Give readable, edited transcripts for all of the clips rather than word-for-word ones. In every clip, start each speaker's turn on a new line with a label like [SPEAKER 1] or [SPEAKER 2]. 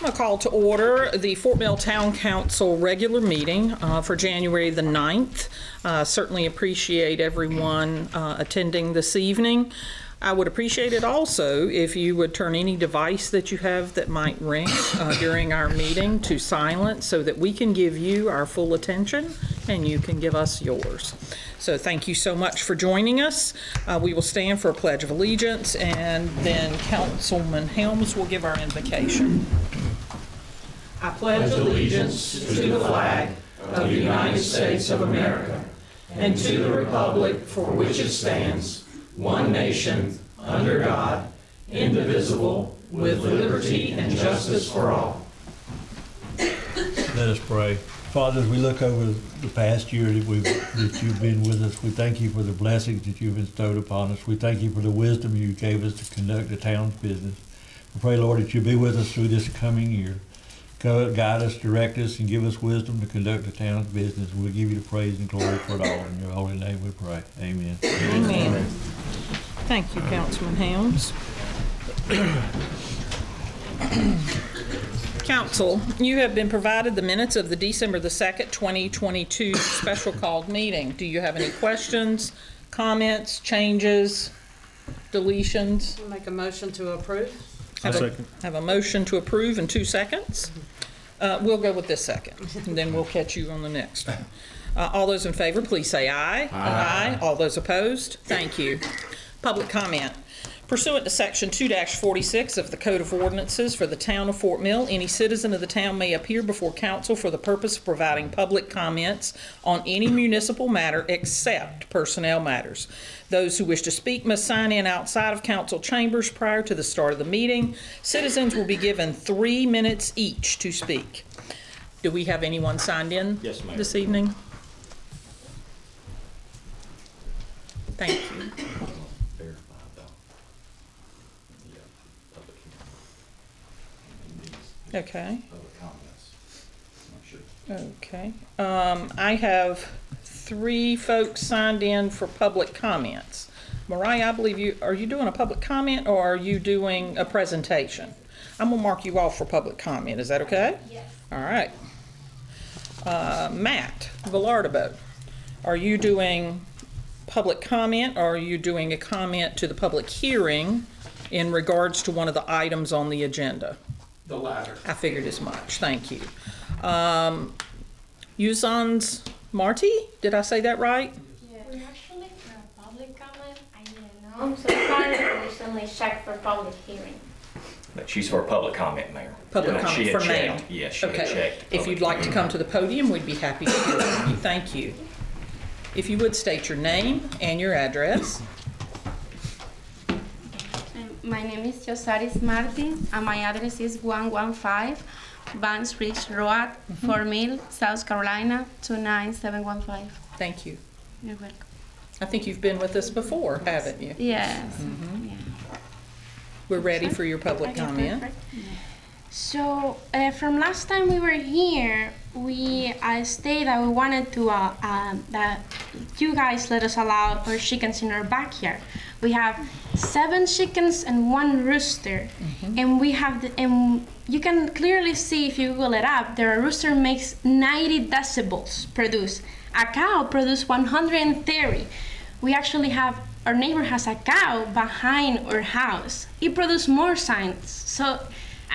[SPEAKER 1] I'm going to call to order the Fort Mill Town Council regular meeting for January the 9th. Certainly appreciate everyone attending this evening. I would appreciate it also if you would turn any device that you have that might ring during our meeting to silent so that we can give you our full attention and you can give us yours. So thank you so much for joining us. We will stand for a Pledge of Allegiance, and then Councilman Helms will give our invocation. I pledge allegiance to the flag of the United States of America and to the republic for which it stands, one nation, under God, indivisible, with liberty and justice for all.
[SPEAKER 2] Let us pray. Father, as we look over the past year that you've been with us, we thank you for the blessings that you've bestowed upon us. We thank you for the wisdom you gave us to conduct the town's business. We pray, Lord, that you'll be with us through this coming year. Guide us, direct us, and give us wisdom to conduct the town's business. We'll give you the praise and glory for it all. In your holy name we pray. Amen.
[SPEAKER 1] Amen. Thank you, Councilman Helms. Council, you have been provided the minutes of the December the 2nd, 2022 special called meeting. Do you have any questions, comments, changes, deletions?
[SPEAKER 3] I'll make a motion to approve.
[SPEAKER 1] Have a motion to approve in 2 seconds. We'll go with this second, and then we'll catch you on the next one. All those in favor, please say aye. Aye. All those opposed? Thank you. Public comment. Pursuant to Section 2-46 of the Code of Ordinances for the Town of Fort Mill, any citizen of the town may appear before council for the purpose of providing public comments on any municipal matter except personnel matters. Those who wish to speak must sign in outside of council chambers prior to the start of the meeting. Citizens will be given 3 minutes each to speak. Do we have anyone signed in this evening? Thank you. Okay. Okay. I have 3 folks signed in for public comments. Mariah, I believe are you doing a public comment or are you doing a presentation? I'm gonna mark you off for public comment. Is that okay?
[SPEAKER 4] Yes.
[SPEAKER 1] All right. Matt Villardabo, are you doing public comment or are you doing a comment to the public hearing in regards to one of the items on the agenda?
[SPEAKER 5] The latter.
[SPEAKER 1] I figured as much. Thank you. Yuzans Marty, did I say that right?
[SPEAKER 4] Yeah. We're actually for a public comment. I didn't know. So far, we recently checked for public hearing.
[SPEAKER 5] But she's for a public comment, Mayor.
[SPEAKER 1] Public
[SPEAKER 5] She
[SPEAKER 1] comment
[SPEAKER 5] had
[SPEAKER 1] for
[SPEAKER 5] checked.
[SPEAKER 1] now.
[SPEAKER 5] Yes, she had
[SPEAKER 1] Okay.
[SPEAKER 5] checked.
[SPEAKER 1] If you'd like to come to the podium, we'd be happy to hear from you. Thank you. If you would state your name and your address.
[SPEAKER 4] My name is Yosaris Martin, and my address is 115 Vance Ridge Road, Fort Mill, South Carolina, 29715.
[SPEAKER 1] Thank you.
[SPEAKER 4] You're welcome.
[SPEAKER 1] I think you've been with us before, haven't you?
[SPEAKER 4] Yes. Yeah.
[SPEAKER 1] We're ready for your public
[SPEAKER 4] Okay,
[SPEAKER 1] comment.
[SPEAKER 4] perfect. So from last time we were here, we stated that we wanted to that you guys let us allow our chickens in our backyard. We have 7 chickens and 1 rooster, and we have and you can clearly see if you Google it up. The rooster makes 90 decibels produce. A cow produces 130. We actually have our neighbor has a cow behind our house. It produces more sounds. So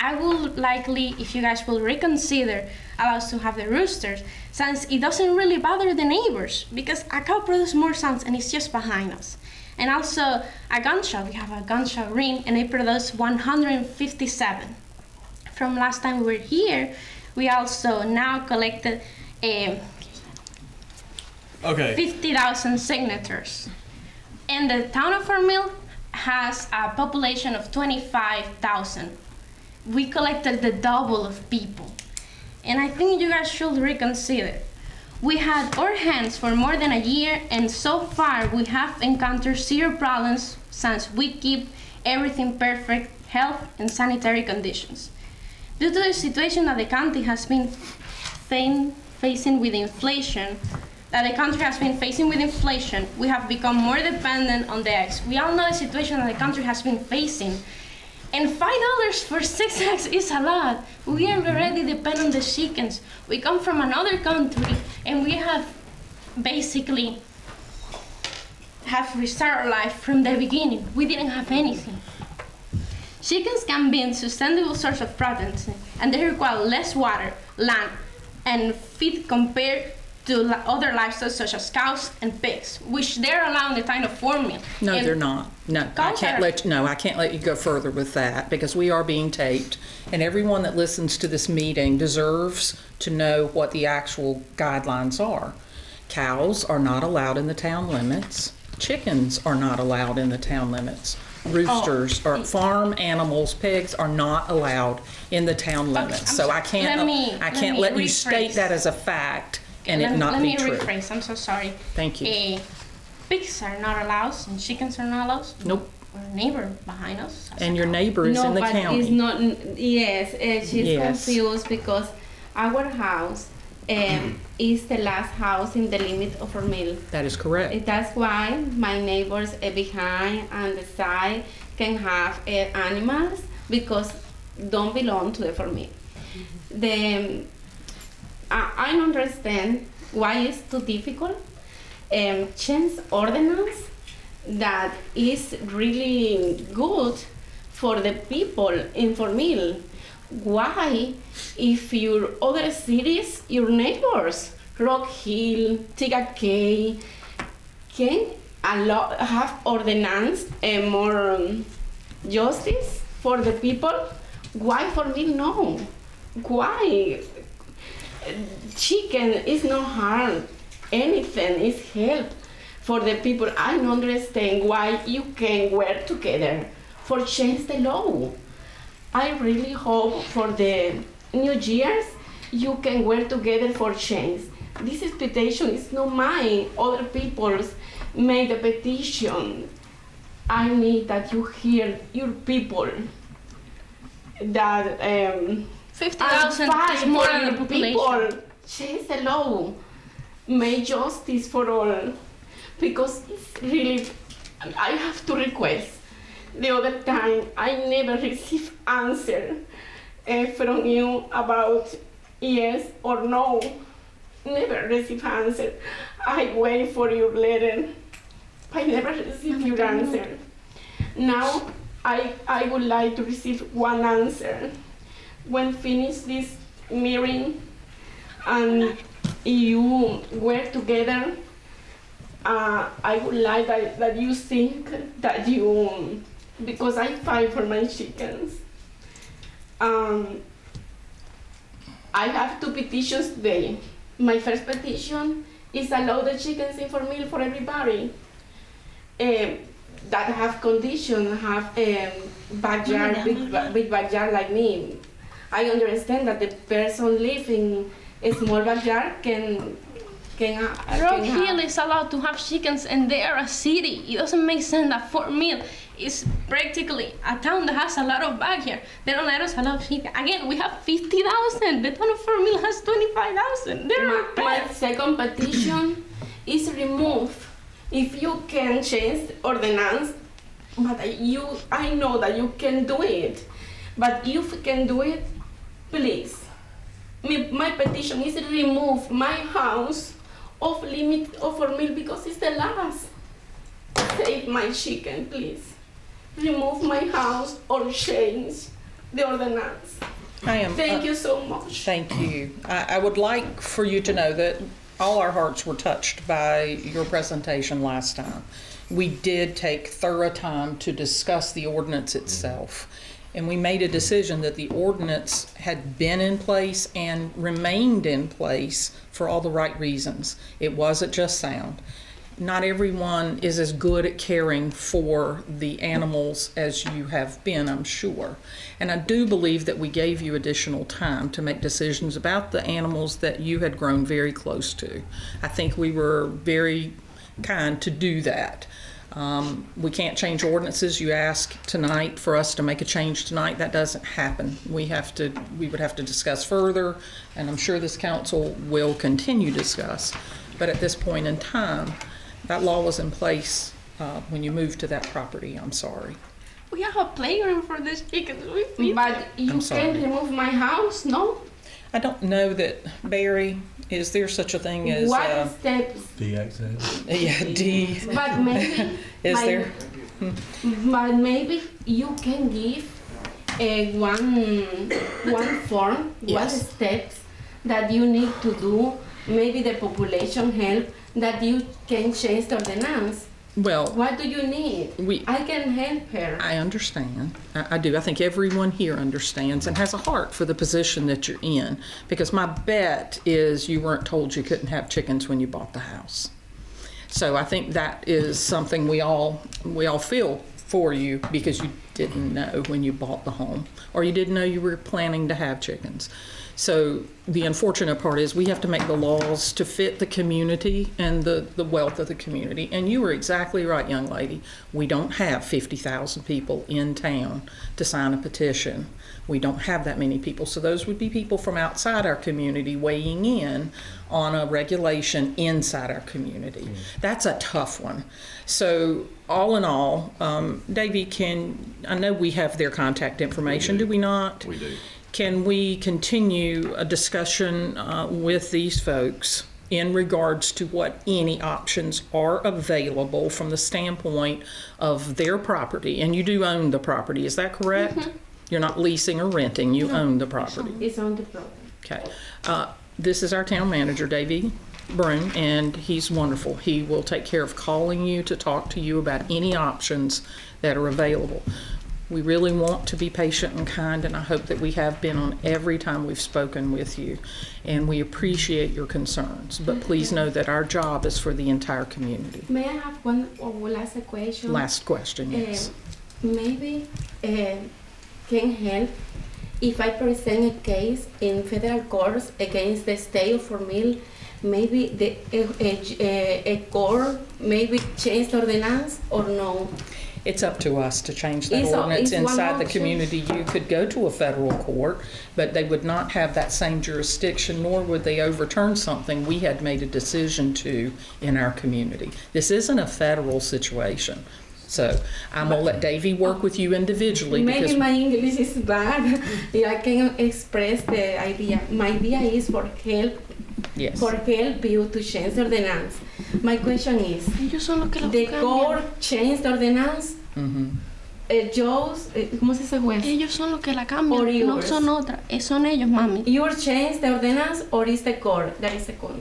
[SPEAKER 4] I will likely, if you guys will reconsider, allow us to have the roosters, since it doesn't really bother the neighbors, because a cow produces more sounds and it's just behind us. And also a gunshot, we have a gunshot ring and it produces 157. From last time we were here, we also now collected 50,000 signatures. And the town of Fort Mill has a population of 25,000. We collected the double of people. And I think you guys should reconsider. We had our hands for more than a year, and so far we have encountered 0 problems since we keep everything perfect health and sanitary conditions. Due to the situation that the country has been facing with inflation, we have become more dependent on the eggs. We all know the situation that the country has been facing, And $5 for 6 eggs is a lot. We are already depend on the chickens. We come from another country and we have basically have reserved our life from the beginning. We didn't have anything. Chickens can be a sustainable source of protein and they require less water, land, and feed compared to other livestock such as cows and pigs, which they're allowed the kind of formula.
[SPEAKER 1] No,
[SPEAKER 4] And
[SPEAKER 1] they're not. No, I
[SPEAKER 4] Cows
[SPEAKER 1] can't
[SPEAKER 4] are-
[SPEAKER 1] let you go further with that because we are being taped, and everyone that listens to this meeting deserves to know what the actual guidelines are. Cows are not allowed in the town limits. Chickens are not allowed in the town limits. Roosters or farm animals, pigs are not allowed in the town limits.
[SPEAKER 4] I'm
[SPEAKER 1] So
[SPEAKER 4] so-
[SPEAKER 1] I can't
[SPEAKER 4] let me
[SPEAKER 1] let you state
[SPEAKER 4] rephrase.
[SPEAKER 1] that as a fact and it
[SPEAKER 4] let
[SPEAKER 1] not be
[SPEAKER 4] me
[SPEAKER 1] true.
[SPEAKER 4] rephrase. I'm so sorry.
[SPEAKER 1] Thank you.
[SPEAKER 4] Pigs are not allowed and chickens are not allowed.
[SPEAKER 1] Nope.
[SPEAKER 4] Our neighbor behind us. has
[SPEAKER 1] And
[SPEAKER 4] a
[SPEAKER 1] your
[SPEAKER 4] cow.
[SPEAKER 1] neighbor is
[SPEAKER 3] no,
[SPEAKER 1] in the
[SPEAKER 3] but
[SPEAKER 1] county.
[SPEAKER 3] it's not. Yes, she's
[SPEAKER 1] Yes.
[SPEAKER 3] confused because our house is the last house in the limit of our mill.
[SPEAKER 1] That is correct.
[SPEAKER 3] That's why my neighbors behind and the side can have animals because don't belong to the family. I understand why it's too difficult. Change ordinance that is really good for the people in Formil. Why, if your other cities, your neighbors, Rock Hill, Tigakay, can have ordinance and more justice for the people? Why for me no? Why? Chicken is no harm. Anything is help for the people. I don't understand why you can work together for change the law. I really hope for the New Year's you can work together for change. This is petition is not mine. Other people's made a petition. I need that you hear your people that
[SPEAKER 4] 50,000
[SPEAKER 3] fight
[SPEAKER 4] is more
[SPEAKER 3] for
[SPEAKER 4] than the
[SPEAKER 3] your
[SPEAKER 4] population.
[SPEAKER 3] people. Change the law. Make justice for all. Because it's really, I have to request. The other time, I never received answer from you about yes or no. Never receive answer. I wait for your letter. I never receive your answer. Now, I would like to receive one answer. When finish this meeting and you work together, I would like that you think that you, because I fight for my chickens. I have 2 petitions today. My first petition is allow the chickens in for meal for everybody. That have condition, have backyard, big backyard like me. I understand that the person living a small backyard can
[SPEAKER 4] Rock Hill is allowed to have chickens and they are a city. It doesn't make sense that Fort Mill is practically a town that has a lot of backyard. They don't let us allow chickens. Again, we have 50,000. The town of Fort Mill has 25,000. There are
[SPEAKER 3] My
[SPEAKER 4] pets.
[SPEAKER 3] second petition is remove. If you can change ordinance, but I know that you can do it. But if you can do it, please. My petition is remove my house off limit of for meal because it's the last. Save my chicken, please. Remove my house or change the ordinance. Thank you so much.
[SPEAKER 1] Thank you. I would like for you to know that all our hearts were touched by your presentation last time. We did take thorough time to discuss the ordinance itself. And we made a decision that the ordinance had been in place and remained in place for all the right reasons. It wasn't just sound. Not everyone is as good at caring for the animals as you have been, I'm sure. And I do believe that we gave you additional time to make decisions about the animals that you had grown very close to. I think we were very kind to do that. We can't change ordinances. You ask tonight for us to make a change tonight. That doesn't happen. We would have to discuss further, and I'm sure this council will continue to discuss. But at this point in time, that law was in place when you moved to that property. I'm sorry.
[SPEAKER 4] We have a playground for these chickens.
[SPEAKER 3] But you
[SPEAKER 1] I'm sorry.
[SPEAKER 3] can remove my house, no?
[SPEAKER 1] I don't know that, Barry, is there such a thing as,
[SPEAKER 3] What steps?
[SPEAKER 2] The access.
[SPEAKER 1] yeah, D,
[SPEAKER 3] But maybe
[SPEAKER 1] is
[SPEAKER 3] my-
[SPEAKER 1] there?
[SPEAKER 3] But maybe you can give one form,
[SPEAKER 1] Yes.
[SPEAKER 3] what steps that you need to do. Maybe the population help that you can change the ordinance.
[SPEAKER 1] Well,
[SPEAKER 3] What do you need?
[SPEAKER 1] we,
[SPEAKER 3] I can help her.
[SPEAKER 1] I understand. I do. I think everyone here understands and has a heart for the position that you're in. Because my bet is you weren't told you couldn't have chickens when you bought the house. So I think that is something we all feel for you because you didn't know when you bought the home, or you didn't know you were planning to have chickens. So the unfortunate part is we have to make the laws to fit the community and the wealth of the community. And you were exactly right, young lady. We don't have 50,000 people in town to sign a petition. We don't have that many people. So those would be people from outside our community weighing in on a regulation inside our community. That's a tough one. So all in all, Davey, I know we have their contact information, do we not?
[SPEAKER 5] We do.
[SPEAKER 1] Can we continue a discussion with these folks in regards to what any options are available from the standpoint of their property? And you do own the property, is that correct?
[SPEAKER 3] Mm-hmm.
[SPEAKER 1] You're not leasing or renting, you own the property.
[SPEAKER 3] It's on the program.
[SPEAKER 1] Okay. This is our town manager, Davey Broom, and he's wonderful. He will take care of calling you to talk to you about any options that are available. We really want to be patient and kind, and I hope that we have been on every time we've spoken with you. And we appreciate your concerns, but please know that our job is for the entire community.
[SPEAKER 3] May I have one last question?
[SPEAKER 1] Last question, yes.
[SPEAKER 3] Maybe can help if I present a case in federal courts against the state of Fort Mill. Maybe a court maybe change the ordinance or no?
[SPEAKER 1] It's up to us to change that
[SPEAKER 3] It's
[SPEAKER 1] ordinance
[SPEAKER 3] one
[SPEAKER 1] inside the
[SPEAKER 3] option.
[SPEAKER 1] community. You could go to a federal court, but they would not have that same jurisdiction, nor would they overturn something we had made a decision to in our community. This isn't a federal situation. So I'm gonna let Davey work with you individually
[SPEAKER 3] Maybe
[SPEAKER 1] because
[SPEAKER 3] my English is bad. I can express the idea. My idea is for help
[SPEAKER 1] yes.
[SPEAKER 3] you to change the ordinance. My question is,
[SPEAKER 4] Ellos son los que lo
[SPEAKER 3] the
[SPEAKER 4] cambian.
[SPEAKER 3] court changed the ordinance?
[SPEAKER 1] Mhm.
[SPEAKER 3] ¿Cómo se dice juez?
[SPEAKER 4] Ellos son los que la
[SPEAKER 3] Or
[SPEAKER 4] cambian, no
[SPEAKER 3] yours.
[SPEAKER 4] son otras. Son ellos, mami.
[SPEAKER 3] You change the ordinance or is the court that is the court?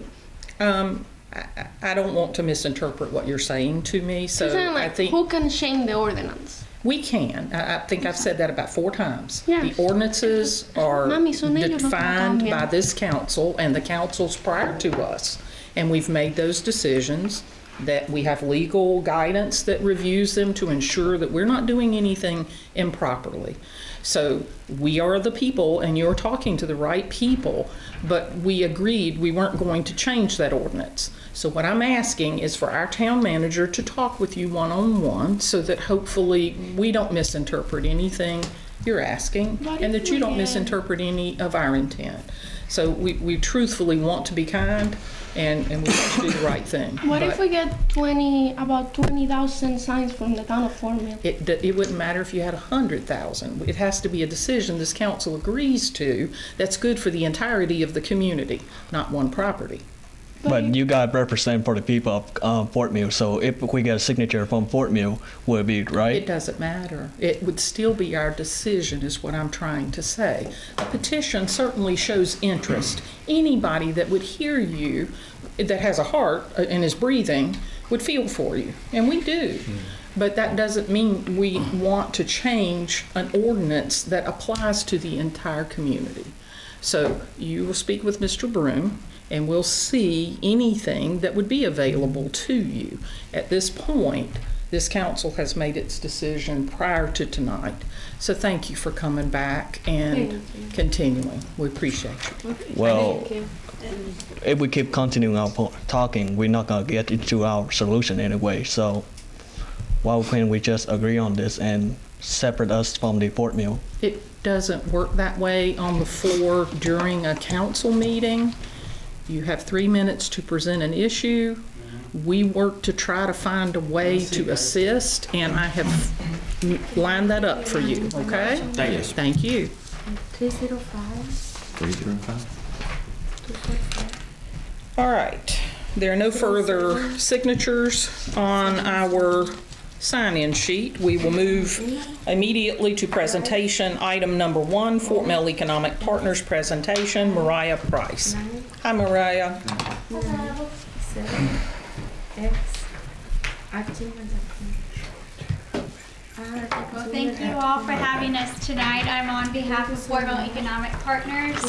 [SPEAKER 1] I don't want to misinterpret what you're saying to me, so
[SPEAKER 4] She's saying,
[SPEAKER 1] I
[SPEAKER 4] like,
[SPEAKER 1] think
[SPEAKER 4] who can change the ordinance?
[SPEAKER 1] we can. I think I've said that about 4 times.
[SPEAKER 4] Yes.
[SPEAKER 1] The ordinances are
[SPEAKER 4] Mami, son ellos los que
[SPEAKER 1] defined
[SPEAKER 4] cambian.
[SPEAKER 1] by this council and the councils prior to us. And we've made those decisions, that we have legal guidance that reviews them to ensure that we're not doing anything improperly. So we are the people, and you're talking to the right people, but we agreed we weren't going to change that ordinance. So what I'm asking is for our town manager to talk with you one-on-one so that hopefully we don't misinterpret anything you're asking
[SPEAKER 4] What
[SPEAKER 1] and
[SPEAKER 4] if
[SPEAKER 1] that you
[SPEAKER 4] we
[SPEAKER 1] don't
[SPEAKER 4] had-
[SPEAKER 1] misinterpret any of our intent. So we truthfully want to be kind and we want to do the right thing.
[SPEAKER 4] What if
[SPEAKER 1] But
[SPEAKER 4] we get about 20,000 signs from the town of Fort Mill?
[SPEAKER 1] it wouldn't matter if you had 100,000. It has to be a decision this council agrees to that's good for the entirety of the community, not one property.
[SPEAKER 6] But you got represent for the people of Fort Mill, so if we get a signature from Fort Mill, would it be
[SPEAKER 1] It
[SPEAKER 6] right?
[SPEAKER 1] doesn't matter. It would still be our decision, is what I'm trying to say. A petition certainly shows interest. Anybody that would hear you, that has a heart and is breathing, would feel for you, and we do. But that doesn't mean we want to change an ordinance that applies to the entire community. So you will speak with Mr. Broom, and we'll see anything that would be available to you. At this point, this council has made its decision prior to tonight. So thank you for coming back and
[SPEAKER 3] Thank you.
[SPEAKER 1] continuing. We appreciate you.
[SPEAKER 6] Well,
[SPEAKER 3] Thank you.
[SPEAKER 6] if we keep continuing our talking, we're not gonna get into our solution anyway. So why can't we just agree on this and separate us from the Fort Mill?
[SPEAKER 1] It doesn't work that way on the floor during a council meeting. You have 3 minutes to present an issue. We work to try to find a way to assist, and I have line that up for you, okay?
[SPEAKER 5] Thank you.
[SPEAKER 1] Thank you.
[SPEAKER 7] 305.
[SPEAKER 1] All right. There are no further signatures on our sign-in sheet. We will move immediately to presentation. Item number 1, Fort Mill Economic Partners presentation, Mariah Price. Hi, Mariah.
[SPEAKER 8] Well, thank you all for having us tonight. I'm on behalf of Fort Mill Economic Partners.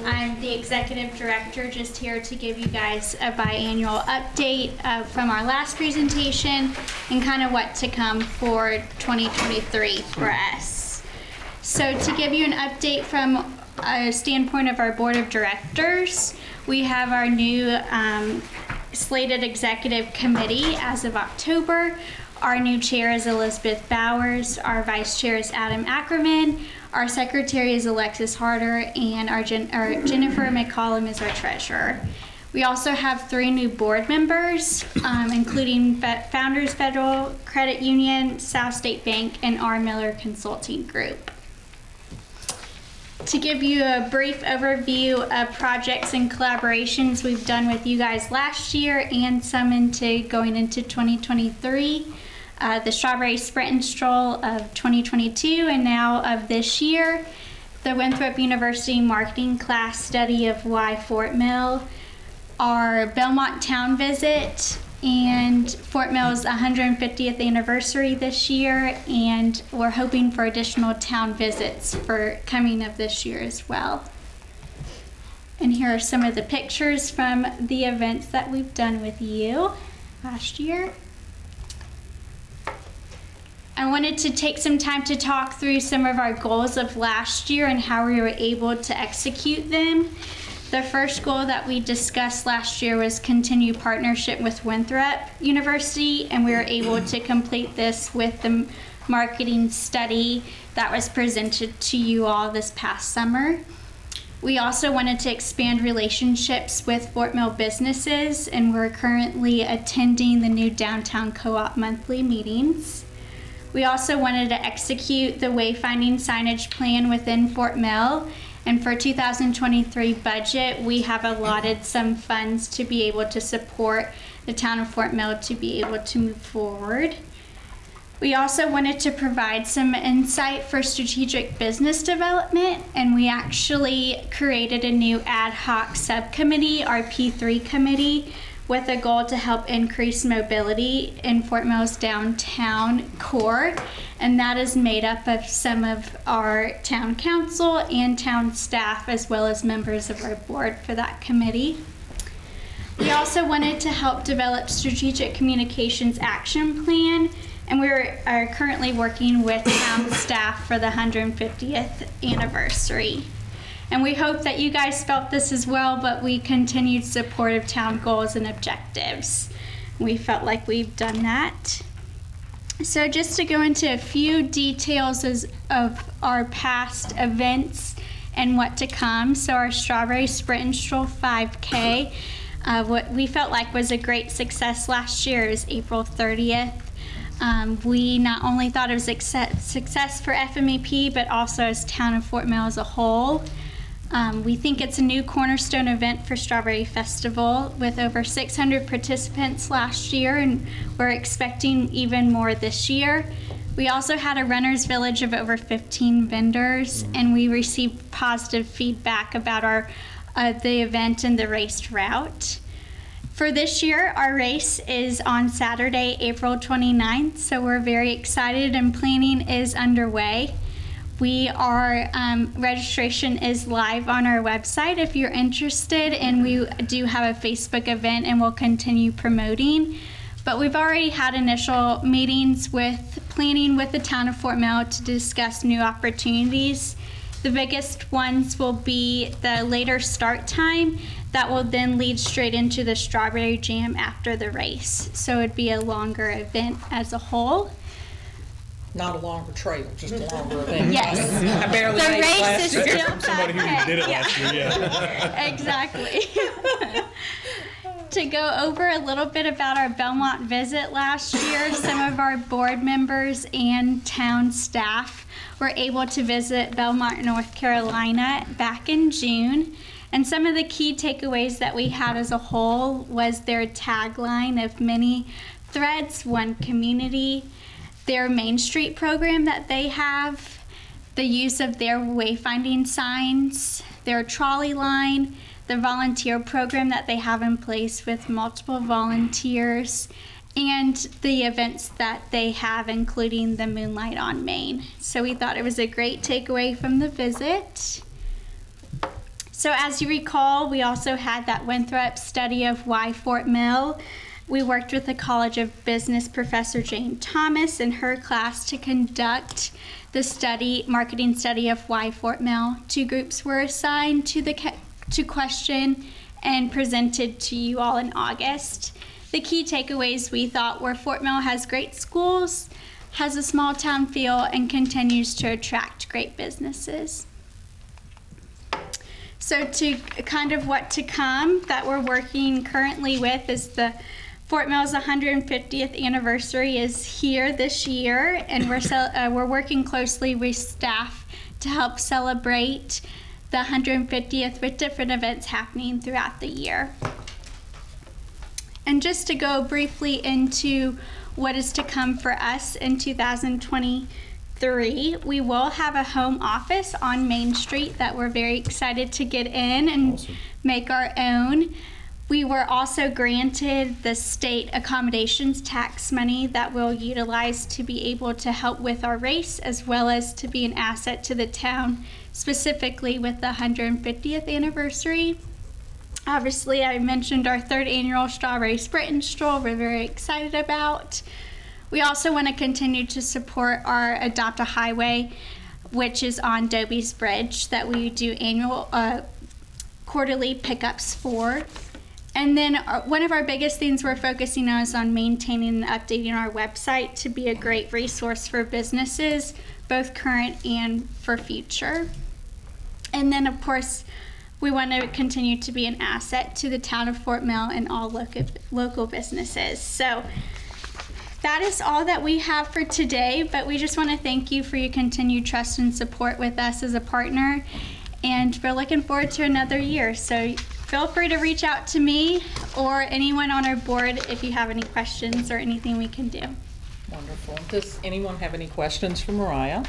[SPEAKER 8] I'm the executive director, just here to give you guys a biannual update from our last presentation and kind of what to come for 2023 for us. So to give you an update from a standpoint of our board of directors, we have our new slated executive committee as of October. Our new chair is Elizabeth Bowers, our vice chair is Adam Ackerman, our secretary is Alexis Harder, and our Jennifer McCollum is our treasurer. We also have 3 new board members, including Founders Federal Credit Union, South State Bank, and R. Miller Consulting Group. To give you a brief overview of projects and collaborations we've done with you guys last year and some going into 2023, the Strawberry Sprint and Stroll of 2022 and now of this year, the Winthrop University Marketing Class Study of Why Fort Mill, our Belmont Town Visit, and Fort Mill's 150th anniversary this year, and we're hoping for additional town visits for coming of this year as well. And here are some of the pictures from the events that we've done with you last year. I wanted to take some time to talk through some of our goals of last year and how we were able to execute them. The first goal that we discussed last year was continue partnership with Winthrop University, and we were able to complete this with the marketing study that was presented to you all this past summer. We also wanted to expand relationships with Fort Mill businesses, and we're currently attending the new Downtown Co-op monthly meetings. We also wanted to execute the wayfinding signage plan within Fort Mill, and for 2023 budget, we have allotted some funds to be able to support the town of Fort Mill to be able to move forward. We also wanted to provide some insight for strategic business development, and we actually created a new ad hoc subcommittee, our P3 committee, with a goal to help increase mobility in Fort Mill's downtown core, and that is made up of some of our town council and town staff as well as members of our board for that committee. We also wanted to help develop strategic communications action plan, and we are currently working with town staff for the 150th anniversary. And we hope that you guys felt this as well, but we continued support of town goals and objectives. We felt like we've done that. So just to go into a few details of our past events and what to come. So our Strawberry Sprint and Stroll 5K, what we felt like was a great success last year is April 30th. We not only thought it was a success for FMEP, but also as town of Fort Mill as a whole. We think it's a new cornerstone event for Strawberry Festival with over 600 participants last year, and we're expecting even more this year. We also had a runner's village of over 15 vendors, and we received positive feedback about the event and the race route. For this year, our race is on Saturday, April 29th, so we're very excited and planning is underway. Registration is live on our website if you're interested, and we do have a Facebook event and we'll continue promoting. But we've already had initial meetings with planning with the town of Fort Mill to discuss new opportunities. The biggest ones will be the later start time that will then lead straight into the Strawberry Jam after the race. So it'd be a longer event as a whole.
[SPEAKER 1] Not a longer trail, just a longer event.
[SPEAKER 8] Yes.
[SPEAKER 1] I barely
[SPEAKER 8] The
[SPEAKER 1] made it
[SPEAKER 8] race
[SPEAKER 1] last
[SPEAKER 8] is
[SPEAKER 1] year.
[SPEAKER 8] still 5K.
[SPEAKER 7] Did it last year, yeah.
[SPEAKER 8] Exactly. to go over a little bit about our Belmont visit last year, some of our board members and town staff were able to visit Belmont, North Carolina back in June. And some of the key takeaways that we had as a whole was their tagline of many threads, one community, their Main Street program that they have, the use of their wayfinding signs, their trolley line, the volunteer program that they have in place with multiple volunteers, and the events that they have, including the Moonlight on Main. So we thought it was a great takeaway from the visit. So as you recall, we also had that Winthrop study of why Fort Mill. We worked with the College of Business professor Jane Thomas in her class to conduct the marketing study of why Fort Mill. 2 groups were assigned to question and presented to you all in August. The key takeaways we thought were Fort Mill has great schools, has a small town feel, and continues to attract great businesses. So to kind of what to come that we're working currently with is the Fort Mill's 150th anniversary is here this year, and we're working closely with staff to help celebrate the 150th with different events happening throughout the year. And just to go briefly into what is to come for us in 2023, we will have a home office on Main Street that we're very excited to get in and make our own. We were also granted the state accommodations tax money that we'll utilize to be able to help with our race, as well as to be an asset to the town, specifically with the 150th anniversary. Obviously, I mentioned our 3rd annual Strawberry Sprint and Stroll we're very excited about. We also want to continue to support our Adopt a Highway, which is on Dobie's Bridge, that we do annual quarterly pickups for. And then one of our biggest things we're focusing on is on maintaining and updating our website to be a great resource for businesses, both current and for future. And then, of course, we want to continue to be an asset to the town of Fort Mill and all local businesses. So that is all that we have for today, but we just want to thank you for your continued trust and support with us as a partner, and we're looking forward to another year. So feel free to reach out to me or anyone on our board if you have any questions or anything we can do.
[SPEAKER 1] Wonderful. Does anyone have any questions for Mariah?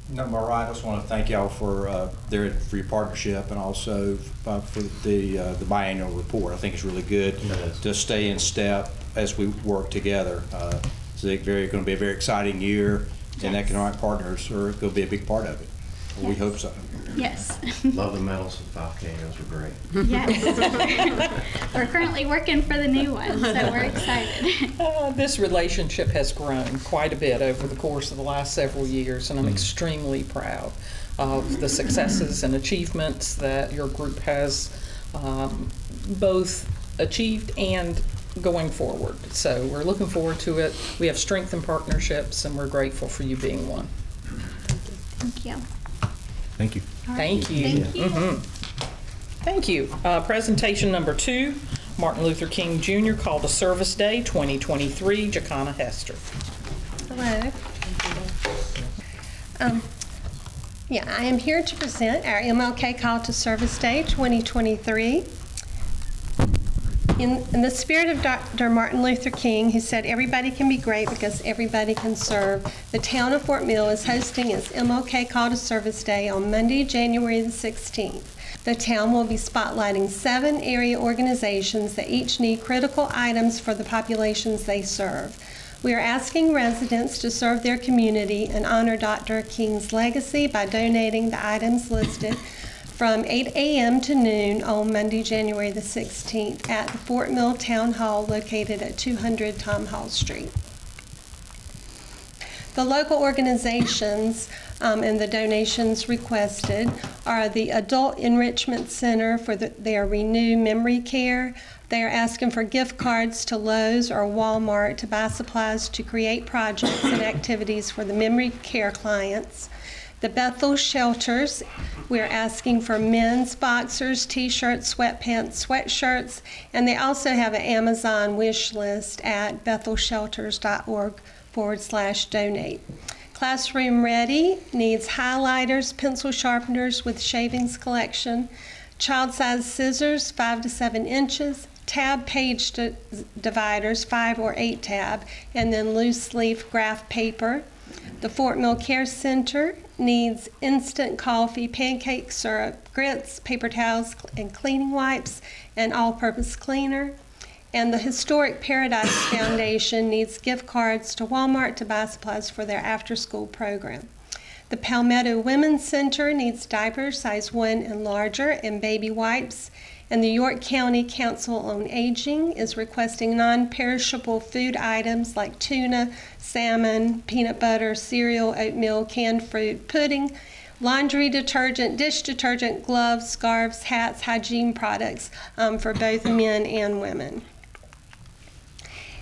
[SPEAKER 7] No, Mariah, I just want to thank y'all for your partnership, and also for the biannual report. I think it's really good to stay in step as we work together. It's going to be a very exciting year, and Economic Partners are going to be a big part of it. We hope so.
[SPEAKER 8] Yes.
[SPEAKER 9] Love the medals and 5K. Those are great.
[SPEAKER 8] Yes. We're currently working for the new one, so we're excited.
[SPEAKER 1] This relationship has grown quite a bit over the course of the last several years, and I'm extremely proud of the successes and achievements that your group has both achieved and going forward. So we're looking forward to it. We have strength in partnerships, and we're grateful for you being one.
[SPEAKER 8] Thank you.
[SPEAKER 9] Thank you.
[SPEAKER 1] Thank you.
[SPEAKER 8] Thank you.
[SPEAKER 1] Thank you. Presentation number 2, Martin Luther King Jr. Call to Service Day 2023, Jacana Hester.
[SPEAKER 10] Hello. I am here to present our MLK Call to Service Day 2023. In the spirit of Dr. Martin Luther King, who said everybody can be great because everybody can serve, the town of Fort Mill is hosting its MLK Call to Service Day on Monday, January the 16th. The town will be spotlighting 7 area organizations that each need critical items for the populations they serve. We are asking residents to serve their community and honor Dr. King's legacy by donating the items listed from 8 a.m. to noon on Monday, January the 16th at the Fort Mill Town Hall located at 200 Tom Hall Street. The local organizations and the donations requested are the Adult Enrichment Center for their Renew Memory Care. They are asking for gift cards to Lowe's or Walmart to buy supplies to create projects and activities for the memory care clients. The Bethel Shelters, we're asking for men's boxers, t-shirts, sweatpants, sweatshirts, and they also have an Amazon wish list at bethelshelters.org/donate. Classroom Ready needs highlighters, pencil sharpeners with shavings collection, child-size scissors 5 to 7 inches, tab page dividers 5 or 8 tab, and then loose leaf graph paper. The Fort Mill Care Center needs instant coffee, pancake syrup, grits, paper towels, and cleaning wipes, and all-purpose cleaner. And the Historic Paradise Foundation needs gift cards to Walmart to buy supplies for their after-school program. The Palmetto Women's Center needs diapers size 1 and larger and baby wipes. And the York County Council on Aging is requesting non-perishable food items like tuna, salmon, peanut butter, cereal, oatmeal, canned fruit, pudding, laundry detergent, dish detergent, gloves, scarves, hats, hygiene products for both men and women.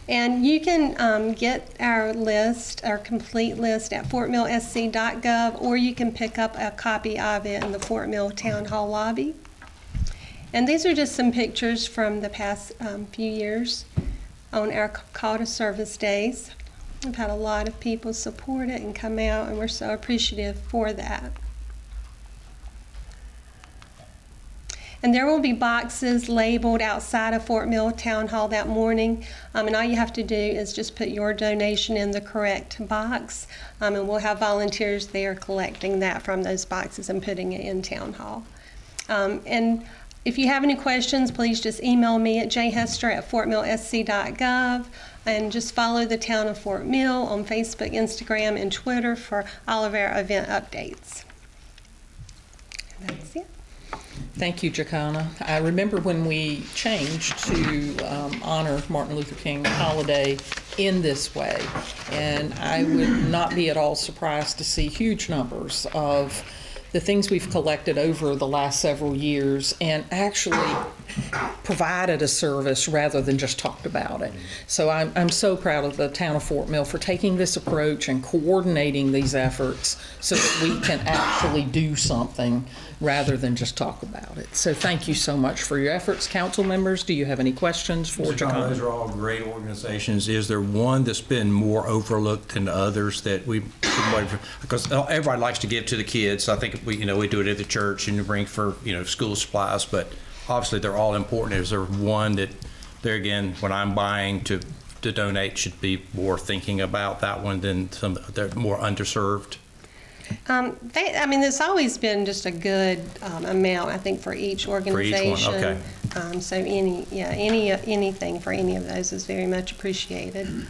[SPEAKER 10] And you can get our list, our complete list at fortmillsc.gov, or you can pick up a copy of it in the Fort Mill Town Hall lobby. And these are just some pictures from the past few years on our Call to Service days. We've had a lot of people support it and come out, and we're so appreciative for that. And there will be boxes labeled outside of Fort Mill Town Hall that morning, and all you have to do is just put your donation in the correct box, and we'll have volunteers there collecting that from those boxes and putting it in Town Hall. And if you have any questions, please just email me at jhester@fortmillsc.gov, and just follow the Town of Fort Mill on Facebook, Instagram, and Twitter for all of our event updates. And that's it.
[SPEAKER 1] Thank you, Jacana. I remember when we changed to honor Martin Luther King holiday in this way, and I would not be at all surprised to see huge numbers of the things we've collected over the last several years and actually provided a service rather than just talked about it. So I'm so proud of the town of Fort Mill for taking this approach and coordinating these efforts so that we can actually do something rather than just talk about it. So thank you so much for your efforts. Council members, do you have any questions for Jacana?
[SPEAKER 7] Those are all great organizations. Is there one that's been more overlooked than others that we, because everybody likes to give to the kids. I think we do it at the church and bring for, school supplies, but obviously they're all important. Is there one that, there again, when I'm buying to donate, should be more thinking about that one than some that are more underserved?
[SPEAKER 10] It's always been just a good amount, I think, for each organization.
[SPEAKER 7] For each one, okay.
[SPEAKER 10] So anything for any of those is very much appreciated.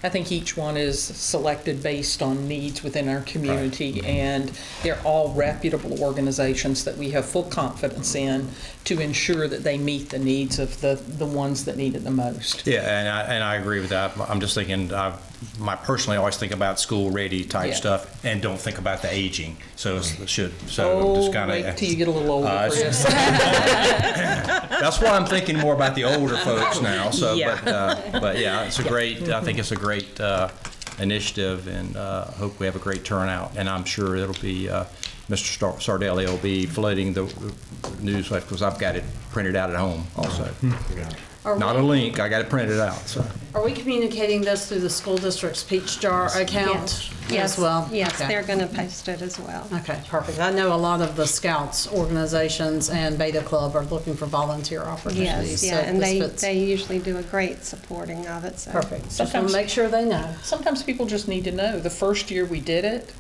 [SPEAKER 1] I think each one is selected based on needs within our community, and they're all reputable organizations that we have full confidence in to ensure that they meet the needs of the ones that need it the most.
[SPEAKER 7] Yeah, and I agree with that. I'm just thinking, personally, I always think about school-ready type stuff and don't think about the aging. So just kind of
[SPEAKER 1] wait till you get a little older, Chris.
[SPEAKER 7] That's why I'm thinking more about the older folks now. So,
[SPEAKER 1] Yeah.
[SPEAKER 7] but yeah, it's a great. I think it's a great initiative, and hope we have a great turnout. And I'm sure it'll be Mr. Sardelli will be flooding the news because I've got it printed out at home also. Not a link. I got it printed out. So.
[SPEAKER 11] Are we communicating this through the school district's Peach Jar account as well?
[SPEAKER 10] Yes,
[SPEAKER 11] okay.
[SPEAKER 10] They're going to post it as well.
[SPEAKER 11] Okay, perfect. I know a lot of the Scouts organizations and Beta Club are looking for volunteer opportunities.
[SPEAKER 10] Yes, yeah, and they usually do a great supporting of it. So.
[SPEAKER 11] Perfect. Just want to make sure they know.
[SPEAKER 1] Sometimes people just need to know. The first year we did it,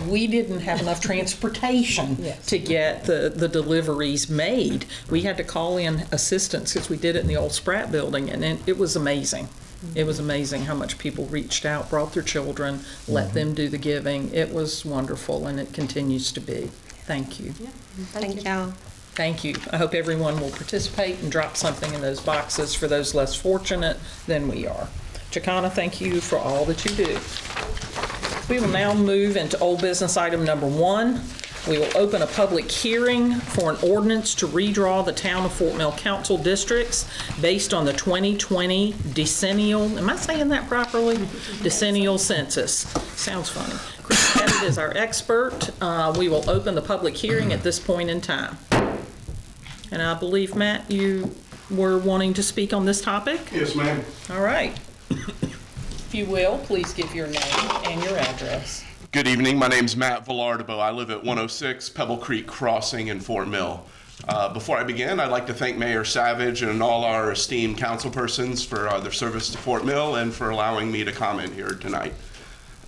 [SPEAKER 1] we didn't have enough transportation to get the deliveries made. We had to call in assistance because we did it in the old Spratt building, and it was amazing. It was amazing how much people reached out, brought their children, let them do the giving. It was wonderful, and it continues to be. Thank you.
[SPEAKER 11] Yeah.
[SPEAKER 10] Thank y'all.
[SPEAKER 1] Thank you. I hope everyone will participate and drop something in those boxes for those less fortunate than we are. Jacana, thank you for all that you do. We will now move into old business item number 1. We will open a public hearing for an ordinance to redraw the town of Fort Mill council districts based on the 2020 decennial, am I saying that properly? Decennial census. Sounds funny. Pettit is our expert. We will open the public hearing at this point in time. And I believe, Matt, you were wanting to speak on this topic?
[SPEAKER 12] Yes, ma'am.
[SPEAKER 1] All right. If you will, please give your name and your address.
[SPEAKER 12] Good evening. My name's Matt Villardo. I live at 106 Pebble Creek Crossing in Fort Mill. Before I begin, I'd like to thank Mayor Savage and all our esteemed council persons for their service to Fort Mill and for allowing me to comment here tonight.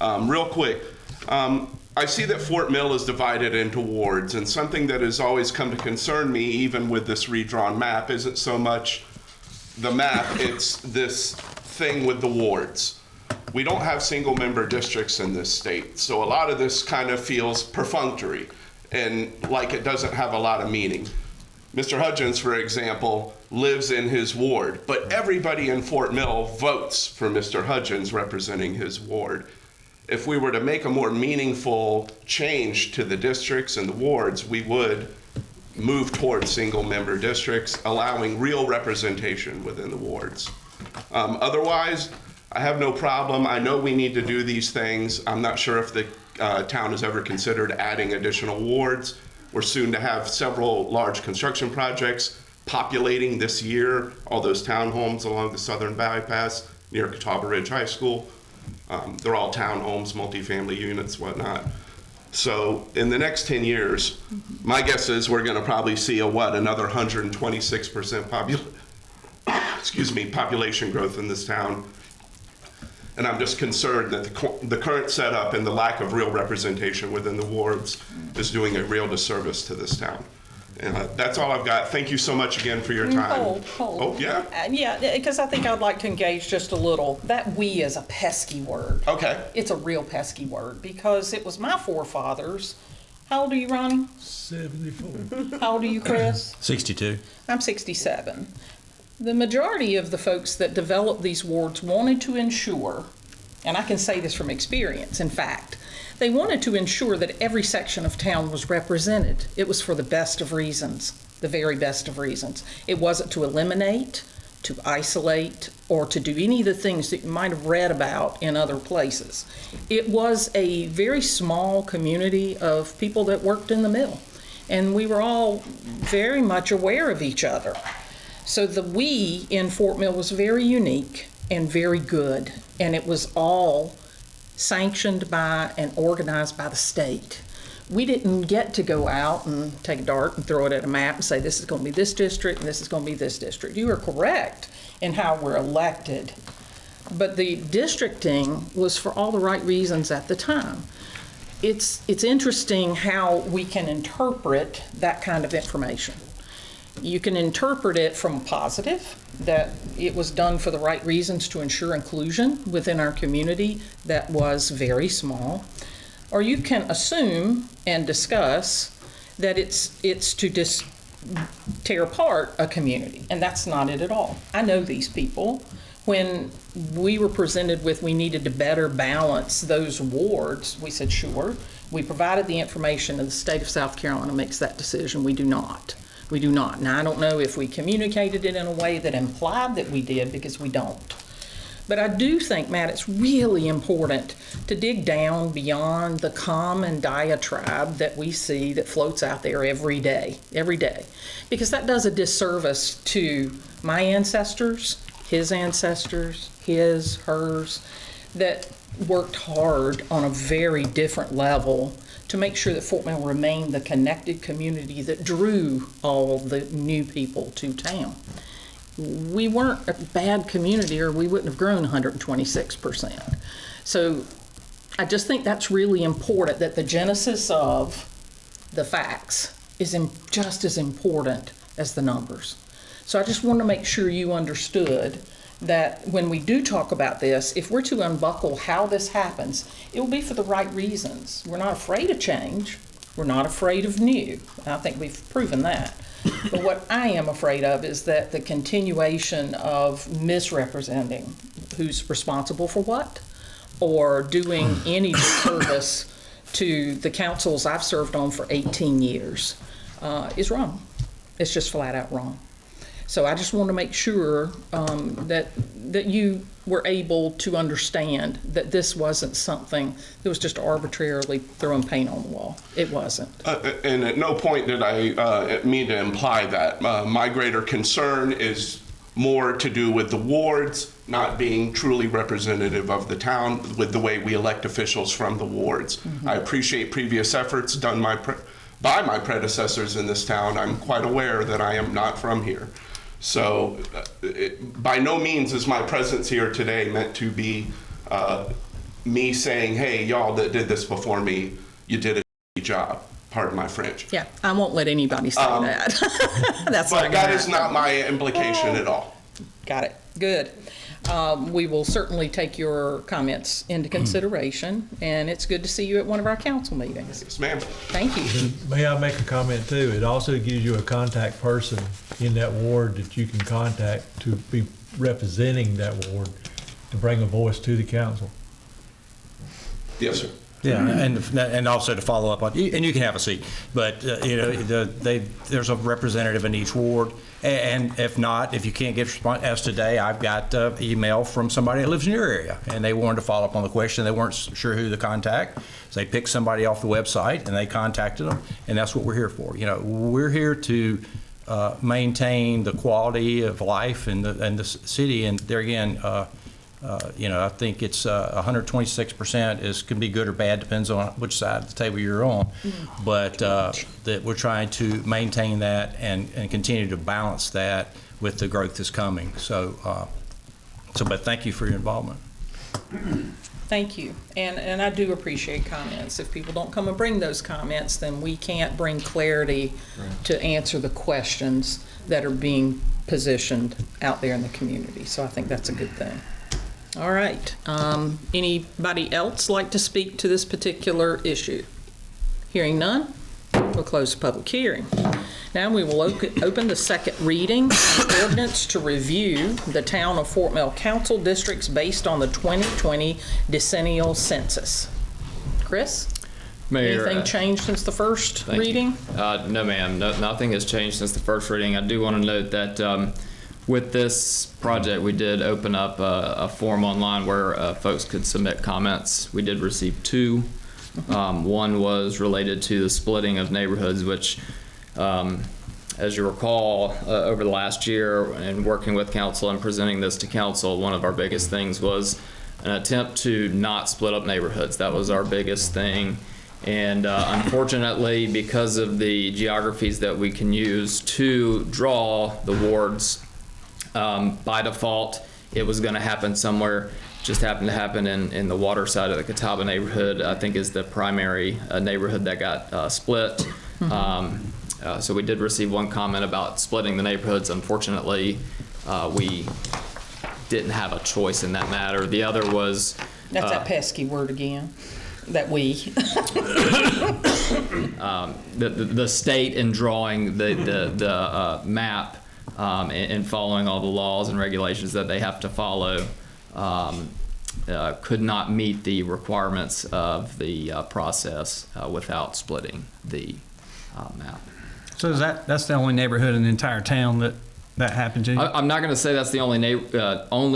[SPEAKER 12] Real quick, I see that Fort Mill is divided into wards, and something that has always come to concern me, even with this redrawn map, isn't so much the map, it's this thing with the wards. We don't have single-member districts in this state, so a lot of this kind of feels perfunctory and like it doesn't have a lot of meaning. Mr. Hudgens, for example, lives in his ward, but everybody in Fort Mill votes for Mr. Hudgens representing his ward. If we were to make a more meaningful change to the districts and the wards, we would move towards single-member districts, allowing real representation within the wards. Otherwise, I have no problem. I know we need to do these things. I'm not sure if the town has ever considered adding additional wards. We're soon to have several large construction projects populating this year, all those townhomes along the Southern Bypass near Catawba Ridge High School. They're all townhomes, multifamily units, whatnot. So in the next 10 years, my guess is we're going to probably see another 126% population growth in this town. And I'm just concerned that the current setup and the lack of real representation within the wards is doing a real disservice to this town. And that's all I've got. Thank you so much again for your time.
[SPEAKER 1] Hold.
[SPEAKER 12] Oh, yeah?
[SPEAKER 1] Yeah, because I think I'd like to engage just a little. That "we" is a pesky word.
[SPEAKER 12] Okay.
[SPEAKER 1] It's a real pesky word because it was my forefathers. How old are you, Ronnie?
[SPEAKER 2] 74.
[SPEAKER 1] How old are you, Chris?
[SPEAKER 9] 62.
[SPEAKER 1] I'm 67. The majority of the folks that developed these wards wanted to ensure, and I can say this from experience, in fact, they wanted to ensure that every section of town was represented. It was for the best of reasons, the very best of reasons. It wasn't to eliminate, to isolate, or to do any of the things that you might have read about in other places. It was a very small community of people that worked in the mill, and we were all very much aware of each other. So the "we" in Fort Mill was very unique and very good, and it was all sanctioned by and organized by the state. We didn't get to go out and take a dart and throw it at a map and say this is going to be this district and this is going to be this district. You are correct in how we're elected, but the districting was for all the right reasons at the time. It's interesting how we can interpret that kind of information. You can interpret it from positive, that it was done for the right reasons to ensure inclusion within our community that was very small. Or you can assume and discuss that it's to tear apart a community, and that's not it at all. I know these people. When we were presented with we needed to better balance those wards, we said, sure. We provided the information, and the state of South Carolina makes that decision. We do not. We do not. Now, I don't know if we communicated it in a way that implied that we did, because we don't. But I do think, Matt, it's really important to dig down beyond the common diatribe that we see that floats out there every day, because that does a disservice to my ancestors, his ancestors, his, hers, that worked hard on a very different level to make sure that Fort Mill remained the connected community that drew all the new people to town. We weren't a bad community, or we wouldn't have grown 126%. So I just think that's really important, that the genesis of the facts is just as important as the numbers. So I just want to make sure you understood that when we do talk about this, if we're to unbuckle how this happens, it will be for the right reasons. We're not afraid of change. We're not afraid of new. I think we've proven that. But what I am afraid of is that the continuation of misrepresenting who's responsible for what, or doing any disservice to the councils I've served on for 18 years is wrong. It's just flat out wrong. So I just want to make sure that you were able to understand that this wasn't something that was just arbitrarily throwing paint on the wall. It wasn't.
[SPEAKER 12] And at no point did I mean to imply that. My greater concern is more to do with the wards not being truly representative of the town with the way we elect officials from the wards. I appreciate previous efforts done by my predecessors in this town. I'm quite aware that I am not from here. So by no means is my presence here today meant to be me saying, hey, y'all that did this before me, you did a shitty job. Pardon my French.
[SPEAKER 1] Yeah, I won't let anybody say that. That's
[SPEAKER 12] but
[SPEAKER 1] not
[SPEAKER 12] that
[SPEAKER 1] gonna
[SPEAKER 12] is not my implication at all.
[SPEAKER 1] Got it. Good. We will certainly take your comments into consideration, and it's good to see you at one of our council meetings.
[SPEAKER 12] Yes, ma'am.
[SPEAKER 1] Thank you.
[SPEAKER 2] May I make a comment too? It also gives you a contact person in that ward that you can contact to be representing that ward, to bring a voice to the council.
[SPEAKER 12] Yes, sir.
[SPEAKER 7] Yeah, and also to follow up on, and you can have a seat, but you know, there's a representative in each ward, and if not, if you can't get response, as today, I've got email from somebody that lives in your area, and they wanted to follow up on the question. They weren't sure who to contact, so they picked somebody off the website and they contacted them, and that's what we're here for. You know, we're here to maintain the quality of life in the city, and there again. You know, I think it's 126% can be good or bad, depends on which side of the table you're on. But that we're trying to maintain that and continue to balance that with the growth that's coming. So, but thank you for your involvement.
[SPEAKER 1] Thank you. And I do appreciate comments. If people don't come and bring those comments, then we can't bring clarity to answer the questions that are being positioned out there in the community. So I think that's a good thing. All right. Anybody else like to speak to this particular issue? Hearing none, we'll close the public hearing. Now we will open the second reading ordinance to review the town of Fort Mill council districts based on the 2020 decennial census. Chris?
[SPEAKER 13] Mayor,
[SPEAKER 1] anything changed since the first reading?
[SPEAKER 13] No, ma'am. Nothing has changed since the first reading. I do want to note that with this project, we did open up a form online where folks could submit comments. We did receive two. One was related to the splitting of neighborhoods, which, as you recall, over the last year and working with council and presenting this to council, one of our biggest things was an attempt to not split up neighborhoods. That was our biggest thing. And unfortunately, because of the geographies that we can use to draw the wards, by default, it was going to happen somewhere. Just happened to happen in the water side of the Catawba neighborhood, I think is the primary neighborhood that got split. So we did receive one comment about splitting the neighborhoods. Unfortunately, we didn't have a choice in that matter. The other was...
[SPEAKER 1] That's that pesky word again, that we.
[SPEAKER 13] The state in drawing the map and following all the laws and regulations that they have to follow could not meet the requirements of the process without splitting the map.
[SPEAKER 14] So is that's the only neighborhood in the entire town that happened to you?
[SPEAKER 13] I'm not going to say that's the only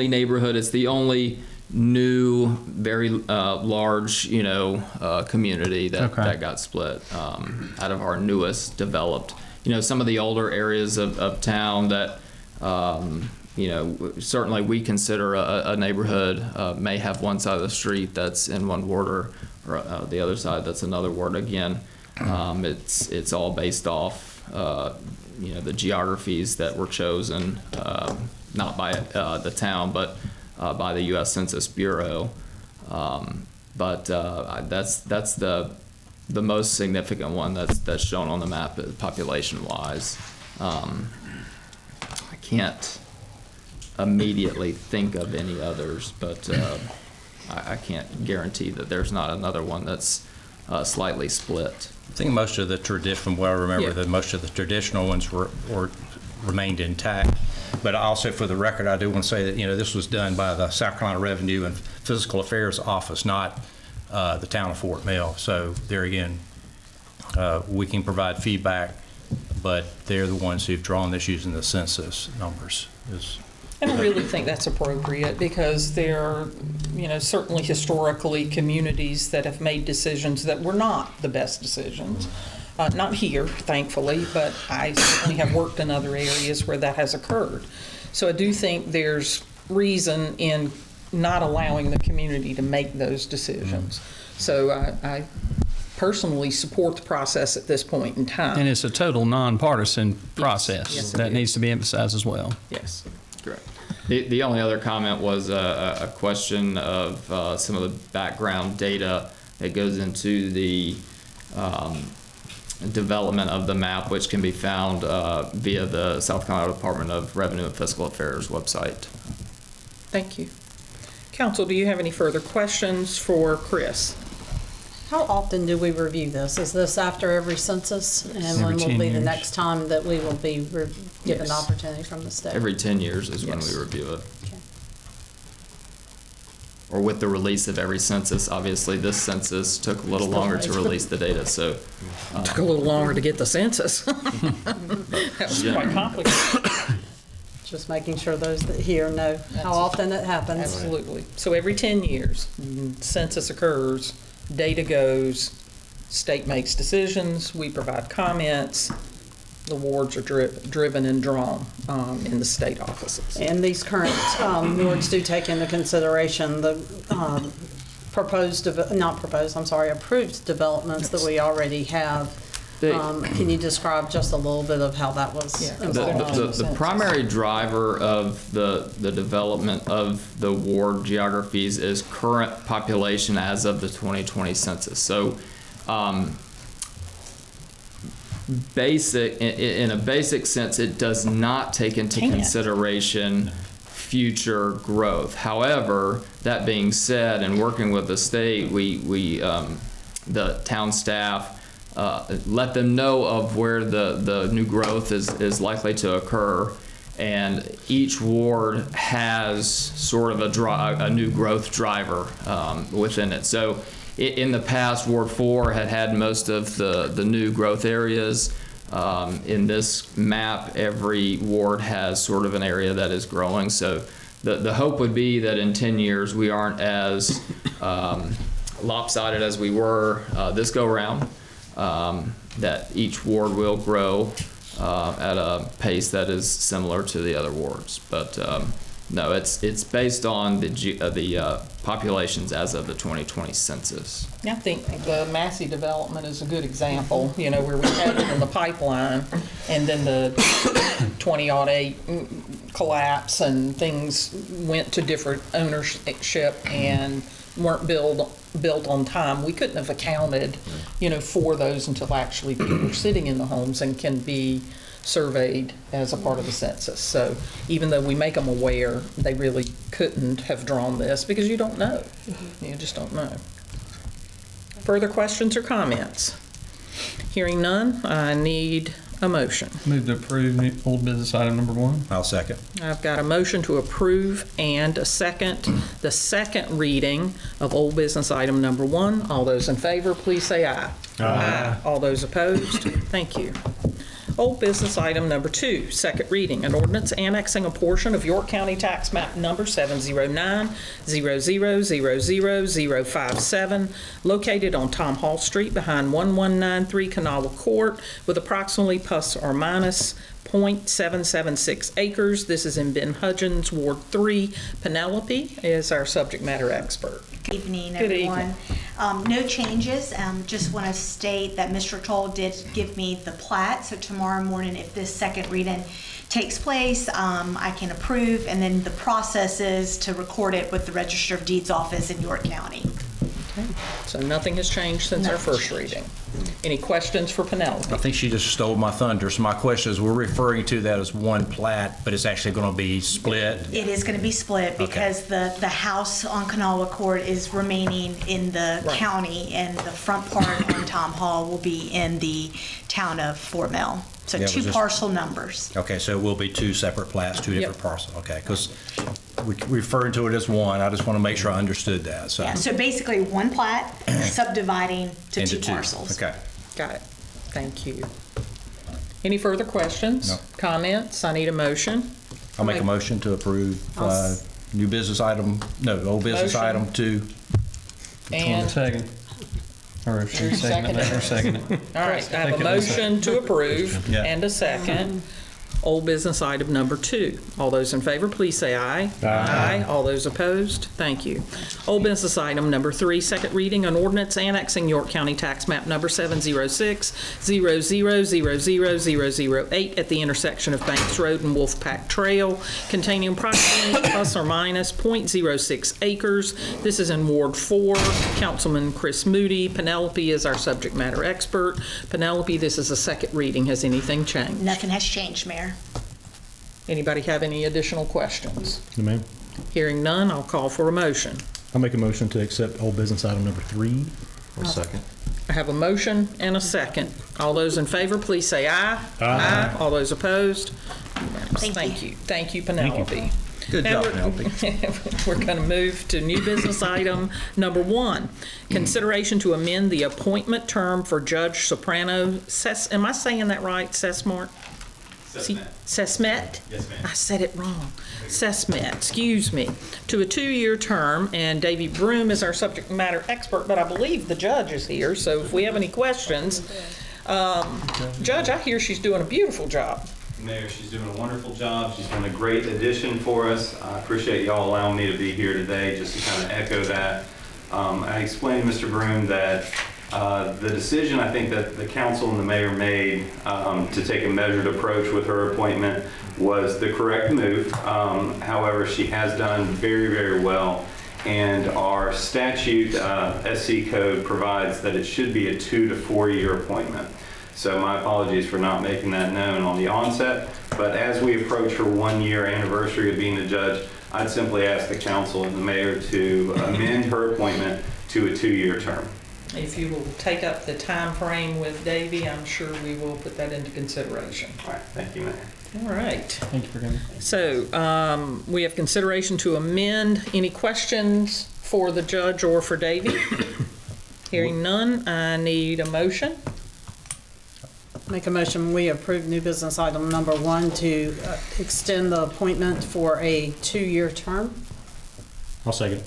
[SPEAKER 13] neighborhood. It's the only new, very large, community that got split out of our newest developed. Some of the older areas of town that, certainly we consider a neighborhood may have one side of the street that's in one ward or the other side that's another ward. Again, it's all based off, the geographies that were chosen, not by the town, but by the U.S. Census Bureau. But that's the most significant one that's shown on the map population-wise. I can't immediately think of any others, but I can't guarantee that there's not another one that's slightly split.
[SPEAKER 7] I think most of the from what I remember, that most of the traditional ones remained intact. But also, for the record, I do want to say that this was done by the South Carolina Revenue and Fiscal Affairs Office, not the town of Fort Mill. So there again, we can provide feedback but they're the ones who've drawn this using the census numbers.
[SPEAKER 1] And I really think that's appropriate because there are, certainly historically communities that have made decisions that were not the best decisions. Not here, thankfully, but I certainly have worked in other areas where that has occurred. So I do think there's reason in not allowing the community to make those decisions. So I personally support the process at this point in time.
[SPEAKER 14] And it's a total nonpartisan process.
[SPEAKER 1] Yes,
[SPEAKER 14] that needs to be emphasized as well.
[SPEAKER 1] Yes.
[SPEAKER 13] Correct. The only other comment was a question of some of the background data that goes into the development of the map, which can be found via the South Carolina Department of Revenue and Fiscal Affairs website.
[SPEAKER 1] Thank you. Council, do you have any further questions for Chris?
[SPEAKER 11] How often do we review this? Is this after every census? And
[SPEAKER 14] Every
[SPEAKER 11] when will
[SPEAKER 14] 10
[SPEAKER 11] be the
[SPEAKER 14] years.
[SPEAKER 11] next time that we will be given
[SPEAKER 1] Yes.
[SPEAKER 11] the opportunity from the state?
[SPEAKER 13] Every 10 years is when
[SPEAKER 1] Yes.
[SPEAKER 13] we review it. Or with the release of every census. Obviously, this census took a little longer to release the data, so.
[SPEAKER 1] Took a little longer to get the census. That was quite complicated.
[SPEAKER 11] Just making sure those that hear know how often it happens.
[SPEAKER 1] Absolutely. So every 10 years, census occurs, data goes, state makes decisions, we provide comments, the wards are driven and drawn in the state offices.
[SPEAKER 11] And these current wards do take into consideration the approved developments that we already have. Can you describe just a little bit of how that was involved?
[SPEAKER 13] The primary driver of the development of the ward geographies is current population as of the 2020 census. So in a basic sense, it does not take into consideration future growth. However, that being said, in working with the state, the town staff let them know of where the new growth is likely to occur, and each ward has sort of a new growth driver within it. So in the past, Ward 4 had most of the new growth areas. In this map, every ward has sort of an area that is growing. So the hope would be that in 10 years we aren't as lopsided as we were this go around. That each ward will grow at a pace that is similar to the other wards, but no, it's based on the populations as of the 2020 census.
[SPEAKER 1] I think the Massey development is a good example, where we had it in the pipeline and then the 2008 collapse and things went to different ownership and weren't built on time. We couldn't have accounted, for those until actually people are sitting in the homes and can be surveyed as a part of the census. So even though we make them aware, they really couldn't have drawn this because you don't know. You just don't know. Further questions or comments? Hearing none, I need a motion.
[SPEAKER 14] Move to approve old business item number 1.
[SPEAKER 7] I'll second.
[SPEAKER 1] I've got a motion to approve and a second. The second reading of old business item number 1. All those in favor, please say aye. Aye. All those opposed? Thank you. Old business item number 2, second reading, an ordinance annexing a portion of York County Tax Map Number 709-00000057, located on Tom Hall Street behind 1193 Kanawha Court, with approximately plus or minus 0.776 acres. This is in Ben Hudgens, Ward 3. Penelope is our subject matter expert.
[SPEAKER 15] Good evening,
[SPEAKER 1] Good
[SPEAKER 15] everyone.
[SPEAKER 1] evening.
[SPEAKER 15] No changes. Just want to state that Mr. Toll did give me the plat, so tomorrow morning, if this second reading takes place, I can approve, and then the process is to record it with the Register of Deeds office in York County.
[SPEAKER 1] Okay. So nothing has changed since our first reading. Any questions for Penelope?
[SPEAKER 7] I think she just stole my thunder. So my question is, we're referring to that as one plat, but it's actually going to be split?
[SPEAKER 15] It is going to be split because the house on Kanawha Court is remaining in the county, and the front part on Tom Hall will be in the town of Fort Mill. So
[SPEAKER 7] Yeah, it was
[SPEAKER 15] two
[SPEAKER 7] just-
[SPEAKER 15] parcel numbers.
[SPEAKER 7] Okay, so it will be two separate plats, two different parcels. Okay, because we referring to it as one. I just want to make sure I understood that. So.
[SPEAKER 15] Yeah, so basically one plat subdividing to
[SPEAKER 7] Into
[SPEAKER 15] two parcels.
[SPEAKER 7] Okay.
[SPEAKER 1] Got it. Thank you. Any further questions?
[SPEAKER 7] No.
[SPEAKER 1] Comments? I need a motion.
[SPEAKER 7] I'll make a motion to approve new business item, no, old business
[SPEAKER 1] Motion.
[SPEAKER 7] item 2.
[SPEAKER 1] And,
[SPEAKER 14] Second. Or if she's seconding it, or seconding it.
[SPEAKER 1] all right, I have a
[SPEAKER 14] Second and second.
[SPEAKER 1] motion to approve
[SPEAKER 7] Yeah.
[SPEAKER 1] and a second. Old business item number 2. All those in favor, please say aye. Aye. All those opposed? Thank you. Old business item number 3, second reading, an ordinance annexing York County Tax Map number 706-00000008 at the intersection of Banks Road and Wolfpack Trail, containing approximately plus or minus .06 acres. This is in Ward 4. Councilman Chris Moody. Penelope is our subject matter expert. Penelope, this is a second reading. Has anything changed?
[SPEAKER 15] Nothing has changed, Mayor.
[SPEAKER 1] Anybody have any additional questions?
[SPEAKER 9] No, ma'am.
[SPEAKER 1] Hearing none, I'll call for a motion.
[SPEAKER 9] I'll make a motion to accept old business item number 3.
[SPEAKER 5] I'll second.
[SPEAKER 1] I have a motion and a second. All those in favor, please say aye. Aye. All those opposed? Thank you. Thank you, Penelope.
[SPEAKER 7] Good
[SPEAKER 1] Now
[SPEAKER 7] job, Penelope.
[SPEAKER 1] We're going to move to new business item number 1. Consideration to amend the appointment term for Judge Soprano. Am I saying that right, Sesmart? Sesmet?
[SPEAKER 5] Yes, ma'am.
[SPEAKER 1] I said it wrong. Sesmet, excuse me, to a 2-year term, and Davey Broom is our subject matter expert, but I believe the judge is here, so if we have any questions. Judge, I hear she's doing a beautiful job.
[SPEAKER 16] Mayor, she's doing a wonderful job. She's been a great addition for us. I appreciate y'all allowing me to be here today just to kind of echo that. I explained to Mr. Broom that the decision I think that the council and the mayor made to take a measured approach with her appointment was the correct move. However, she has done very, very well. And our statute, SC code, provides that it should be a 2 to 4 year appointment. So my apologies for not making that known on the onset. But as we approach her 1-year anniversary of being a judge, I'd simply ask the council and the mayor to amend her appointment to a 2-year term.
[SPEAKER 1] If you will take up the time frame with Davey, I'm sure we will put that into consideration.
[SPEAKER 16] All right, thank you, Mayor.
[SPEAKER 1] All right.
[SPEAKER 14] Thank you for coming.
[SPEAKER 1] So we have consideration to amend. Any questions for the judge or for Davey? Hearing none, I need a motion.
[SPEAKER 11] Make a motion, we approve new business item number 1 to extend the appointment for a 2-year term.
[SPEAKER 9] I'll second.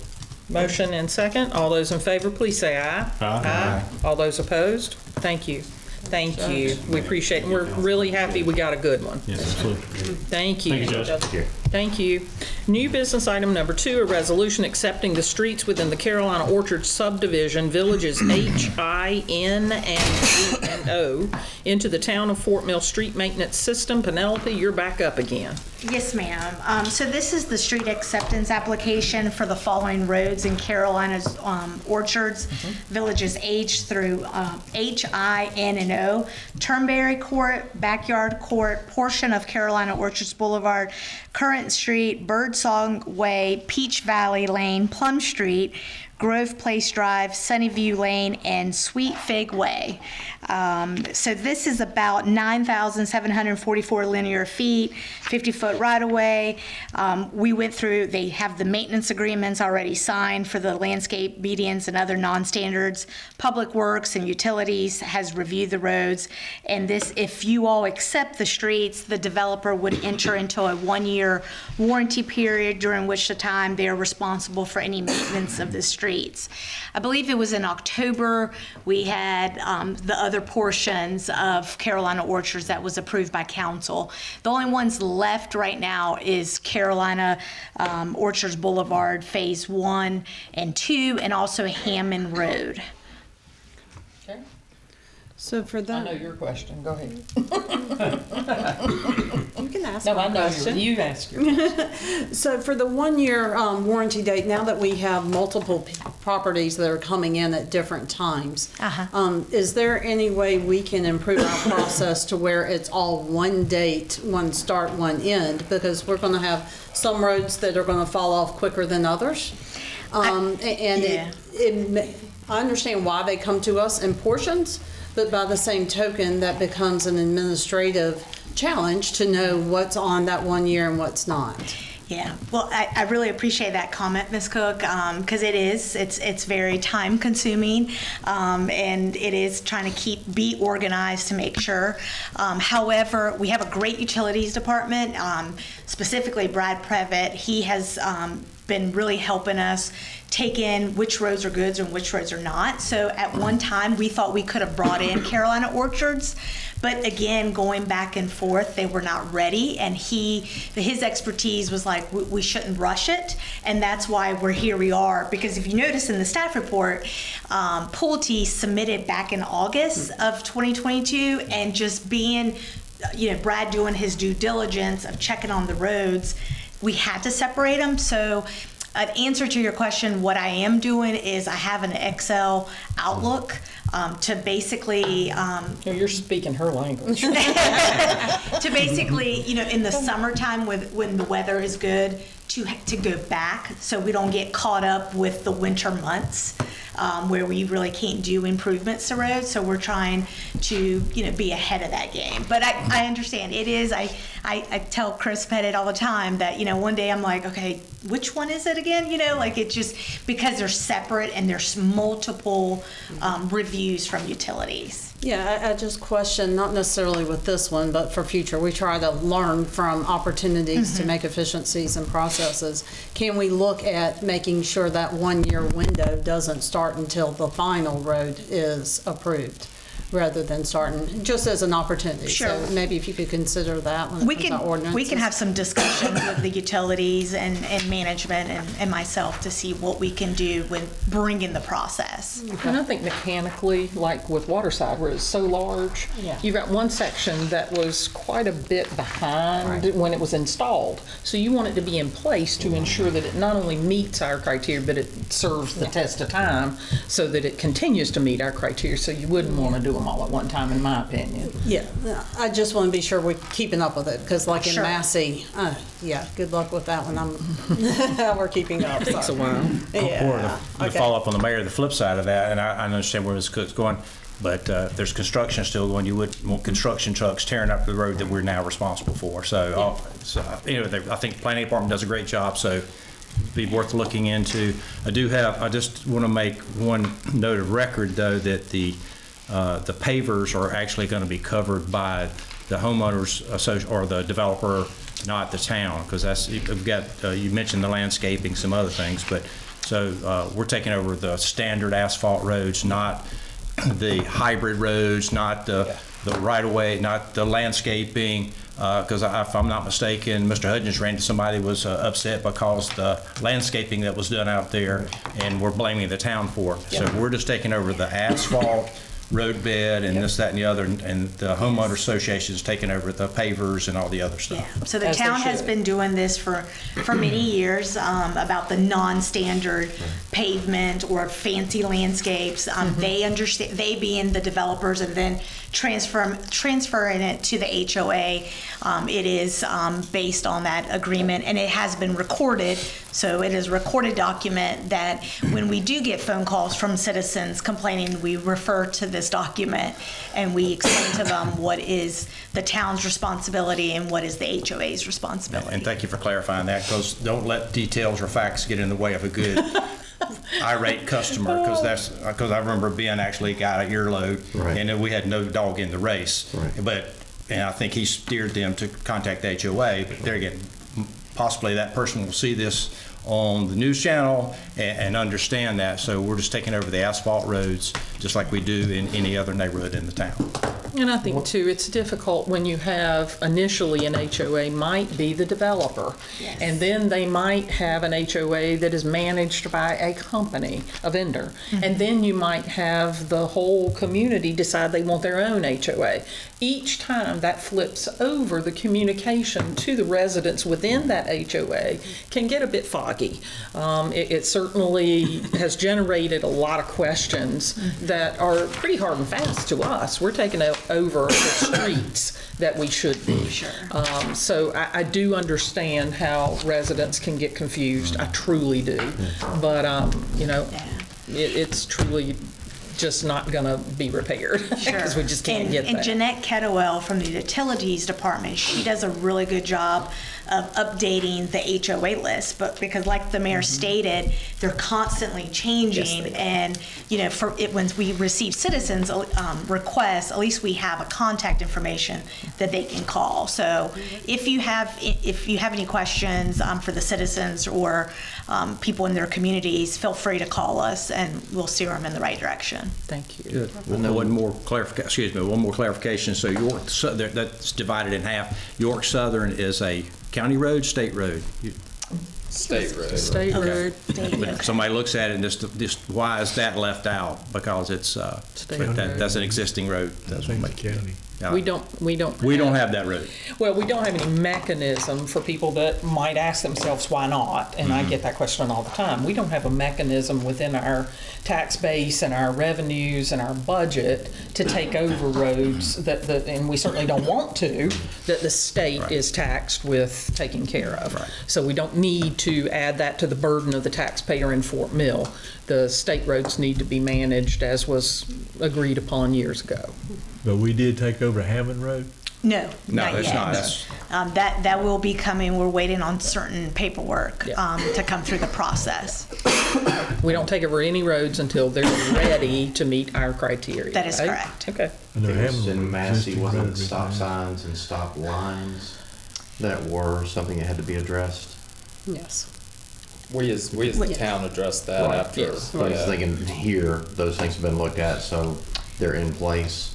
[SPEAKER 1] Motion and second. All those in favor, please say aye. Aye. All those opposed? Thank you. Thank you. We appreciate it. We're really happy we got a good one.
[SPEAKER 9] Yes, absolutely.
[SPEAKER 1] Thank you.
[SPEAKER 9] Thank you, Judge.
[SPEAKER 1] Thank you. New business item number 2, a resolution accepting the streets within the Carolina Orchard subdivision, villages H, I, N, and O, into the town of Fort Mill street maintenance system. Penelope, you're back up again.
[SPEAKER 15] Yes, ma'am. So this is the street acceptance application for the following roads in Carolina's orchards, villages H through H, I, N, and O, Turnberry Court, Backyard Court, portion of Carolina Orchards Boulevard, Current Street, Birdsong Way, Peach Valley Lane, Plum Street, Grove Place Drive, Sunnyview Lane, and Sweet Fig Way. So this is about 9,744 linear feet, 50-foot right-of-way. We went through, they have the maintenance agreements already signed for the landscape medians and other non-standards. Public Works and Utilities has reviewed the roads. And this, if you all accept the streets, the developer would enter into a 1-year warranty period during which the time they are responsible for any maintenance of the streets. I believe it was in October we had the other portions of Carolina Orchards that was approved by council. The only ones left right now is Carolina Orchards Boulevard Phase 1 and 2 and also Hammond Road.
[SPEAKER 1] Okay.
[SPEAKER 11] So for that,
[SPEAKER 1] I know your question. Go ahead.
[SPEAKER 11] you can ask
[SPEAKER 1] No,
[SPEAKER 11] my
[SPEAKER 1] I know
[SPEAKER 11] question.
[SPEAKER 1] you ask your question.
[SPEAKER 11] So for the 1-year warranty date, now that we have multiple properties that are coming in at different times, is there any way we can improve our process to where it's all one date, one start, one end? Because we're going to have some roads that are going to fall off quicker than others. I understand why they come to us in portions, but by the same token, that becomes an administrative challenge to know what's on that 1 year and what's not.
[SPEAKER 15] Yeah, well, I really appreciate that comment, Ms. Cook, because it's very time consuming, and it is trying to be organized to make sure. However, we have a great utilities department, specifically Brad Previtt. He has been really helping us take in which roads are goods and which roads are not. So at one time, we thought we could have brought in Carolina Orchards, but again, going back and forth, they were not ready, and his expertise was like, we shouldn't rush it, and that's why here we are. Because if you notice in the staff report, Pulte submitted back in August of 2022, and just being, Brad doing his due diligence of checking on the roads, we had to separate them. So an answer to your question, what I am doing is I have an Excel Outlook to basically
[SPEAKER 1] you're speaking her language.
[SPEAKER 15] To basically, in the summertime when the weather is good, to go back so we don't get caught up with the winter months where we really can't do improvements to roads. So we're trying to be ahead of that game. But I understand it is. I tell Chris Pettit all the time that one day I'm like, okay, which one is it again? Like it's just because they're separate and there's multiple reviews from utilities.
[SPEAKER 11] Yeah, I just question, not necessarily with this one, but for future, we try to learn from opportunities to make efficiencies and processes. Can we look at making sure that 1 year window doesn't start until the final road is approved, rather than starting, just as an opportunity?
[SPEAKER 15] Sure.
[SPEAKER 11] So maybe if you could consider that when it comes to ordinances.
[SPEAKER 15] We can have some discussions with the utilities and management and myself to see what we can do with bringing the process.
[SPEAKER 1] And I think mechanically, like with Waterside, where it's so large, you've got one section that was quite a bit behind when it was installed. So you want it to be in place to ensure that it not only meets our criteria, but it serves the test of time so that it continues to meet our criteria. So you wouldn't want to do them all at one time, in my opinion.
[SPEAKER 11] Yeah, I just want to be sure we're keeping up with it, because like in Massey, good luck with that one. We're keeping up.
[SPEAKER 1] It takes a while.
[SPEAKER 11] Yeah.
[SPEAKER 9] To follow up on the mayor, the flip side of that, and I understand where Ms. Cook's going, but there's construction still going. You wouldn't want construction trucks tearing up the road that we're now responsible for. So, I think the planning department does a great job, so be worth looking into. I just want to make one note of record, though, that the pavers are actually going to be covered by the homeowners association or the developer, not the town, because we've got you mentioned the landscaping, some other things, but so we're taking over the standard asphalt roads, not the hybrid roads, not the right-of-way, not the landscaping. Because if I'm not mistaken, Mr. Hudgens ran into somebody was upset because the landscaping that was done out there, and we're blaming the town for it. So we're just taking over the asphalt road bed and this, that, and the other, and the homeowner association is taking over the pavers and all the other stuff.
[SPEAKER 15] Yeah. So the town has been doing this for many years about the non-standard pavement or fancy landscapes. They understand, they being the developers, and then transferring it to the HOA. It is based on that agreement, and it has been recorded. So it is a recorded document that when we do get phone calls from citizens complaining, we refer to this document and we explain to them what is the town's responsibility and what is the HOA's responsibility.
[SPEAKER 9] And thank you for clarifying that, because don't let details or facts get in the way of a good irate customer, because I remember Ben actually got a earload, and we had no dog in the race. And I think he steered them to contact the HOA, but there again, possibly that person will see this on the news channel and understand that. So we're just taking over the asphalt roads just like we do in any other neighborhood in the town.
[SPEAKER 1] And I think, too, it's difficult when you have initially an HOA might be the developer, and then they might have an HOA that is managed by a company, a vendor, and then you might have the whole community decide they want their own HOA. Each time that flips over, the communication to the residents within that HOA can get a bit foggy. It certainly has generated a lot of questions that are pretty hard and fast to us. We're taking over the streets that we should be. So I do understand how residents can get confused. I truly do. But, it's truly just not going to be repaired because we just can't get
[SPEAKER 15] And
[SPEAKER 1] that.
[SPEAKER 15] Jeanette Kettlewell from the Utilities Department, she does a really good job of updating the HOA list, but because like the mayor stated, they're constantly changing.
[SPEAKER 1] Yes, they are.
[SPEAKER 15] And, you know, when we receive citizens requests, at least we have a contact information that they can call. So if you have any questions for the citizens or people in their communities, feel free to call us and we'll steer them in the right direction.
[SPEAKER 1] Thank you.
[SPEAKER 9] Good. One more clarification. So York, that's divided in half. York Southern is a county road, state road?
[SPEAKER 13] State road.
[SPEAKER 1] State road.
[SPEAKER 9] But somebody looks at it and just why is that left out? Because it's, that's an existing road. That's what makes it.
[SPEAKER 2] County.
[SPEAKER 1] We don't
[SPEAKER 9] have that road.
[SPEAKER 1] Well, we don't have any mechanism for people that might ask themselves why not, and I get that question all the time. We don't have a mechanism within our tax base and our revenues and our budget to take over roads and we certainly don't want to, that the state is taxed with taking care of.
[SPEAKER 9] Right.
[SPEAKER 1] So we don't need to add that to the burden of the taxpayer in Fort Mill. The state roads need to be managed as was agreed upon years ago.
[SPEAKER 2] But we did take over Hammond Road?
[SPEAKER 15] No, not
[SPEAKER 9] that's
[SPEAKER 15] yet.
[SPEAKER 9] not.
[SPEAKER 15] That will be coming. We're waiting on certain paperwork to come through the process.
[SPEAKER 1] We don't take over any roads until they're ready to meet our criteria.
[SPEAKER 15] That is
[SPEAKER 1] right?
[SPEAKER 15] correct.
[SPEAKER 1] Okay.
[SPEAKER 17] Things in Massey wasn't stop signs and stop lines that were something that had to be addressed.
[SPEAKER 11] Yes.
[SPEAKER 13] We as the town addressed that
[SPEAKER 17] Right.
[SPEAKER 13] after.
[SPEAKER 1] Yes.
[SPEAKER 17] I was thinking here, those things have been looked at, so they're in place.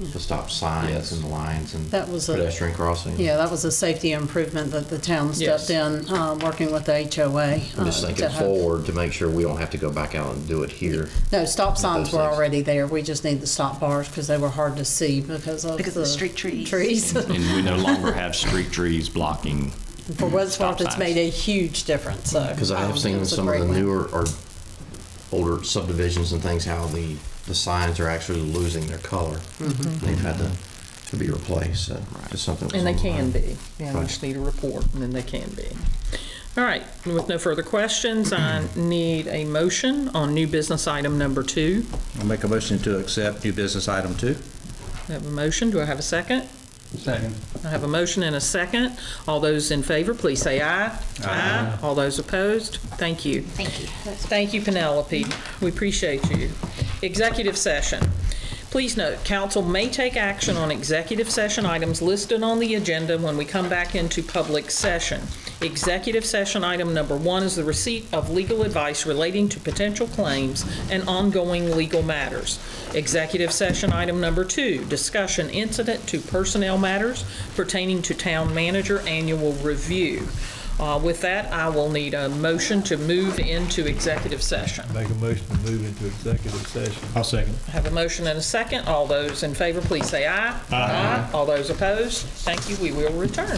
[SPEAKER 17] The stop signs and the lines and
[SPEAKER 11] That was
[SPEAKER 17] pedestrian crossings.
[SPEAKER 11] Yeah, that was a safety improvement that the town stepped in, working with the HOA.
[SPEAKER 17] I'm just
[SPEAKER 11] to
[SPEAKER 17] thinking
[SPEAKER 11] have-
[SPEAKER 17] forward to make sure we don't have to go back out and do it here.
[SPEAKER 11] No, stop signs
[SPEAKER 17] those
[SPEAKER 11] were
[SPEAKER 17] things.
[SPEAKER 11] already there. We just need the stop bars because they were hard to see because of the
[SPEAKER 15] street trees.
[SPEAKER 18] And we no longer have street trees blocking.
[SPEAKER 11] For Woodsworth, it's
[SPEAKER 18] signs.
[SPEAKER 11] made a huge difference.
[SPEAKER 17] Because I have seen in some of the newer or older subdivisions and things how the signs are actually losing their color. They've had to be replaced. So just something.
[SPEAKER 1] And they can be. Yeah, we
[SPEAKER 17] Right.
[SPEAKER 1] just need a report, and then they can be. All right, with no further questions, I need a motion on new business item number 2.
[SPEAKER 9] I'll make a motion to accept new business item 2.
[SPEAKER 1] I have a motion. Do I have a second?
[SPEAKER 14] Second.
[SPEAKER 1] I have a motion and a second. All those in favor, please say aye. Aye. All those opposed? Thank you.
[SPEAKER 15] Thank you.
[SPEAKER 1] Thank you, Penelope. We appreciate you. Executive session. Please note, council may take action on executive session items listed on the agenda when we come back into public session. Executive session item number 1 is the receipt of legal advice relating to potential claims and ongoing legal matters. Executive session item number 2, discussion incident to personnel matters pertaining to town manager annual review. With that, I will need a motion to move into executive session.
[SPEAKER 2] Make a motion to move into executive session.
[SPEAKER 14] I'll second.
[SPEAKER 1] I have a motion and a second. All those in favor, please say aye. Aye. All those opposed? Thank you. We will return.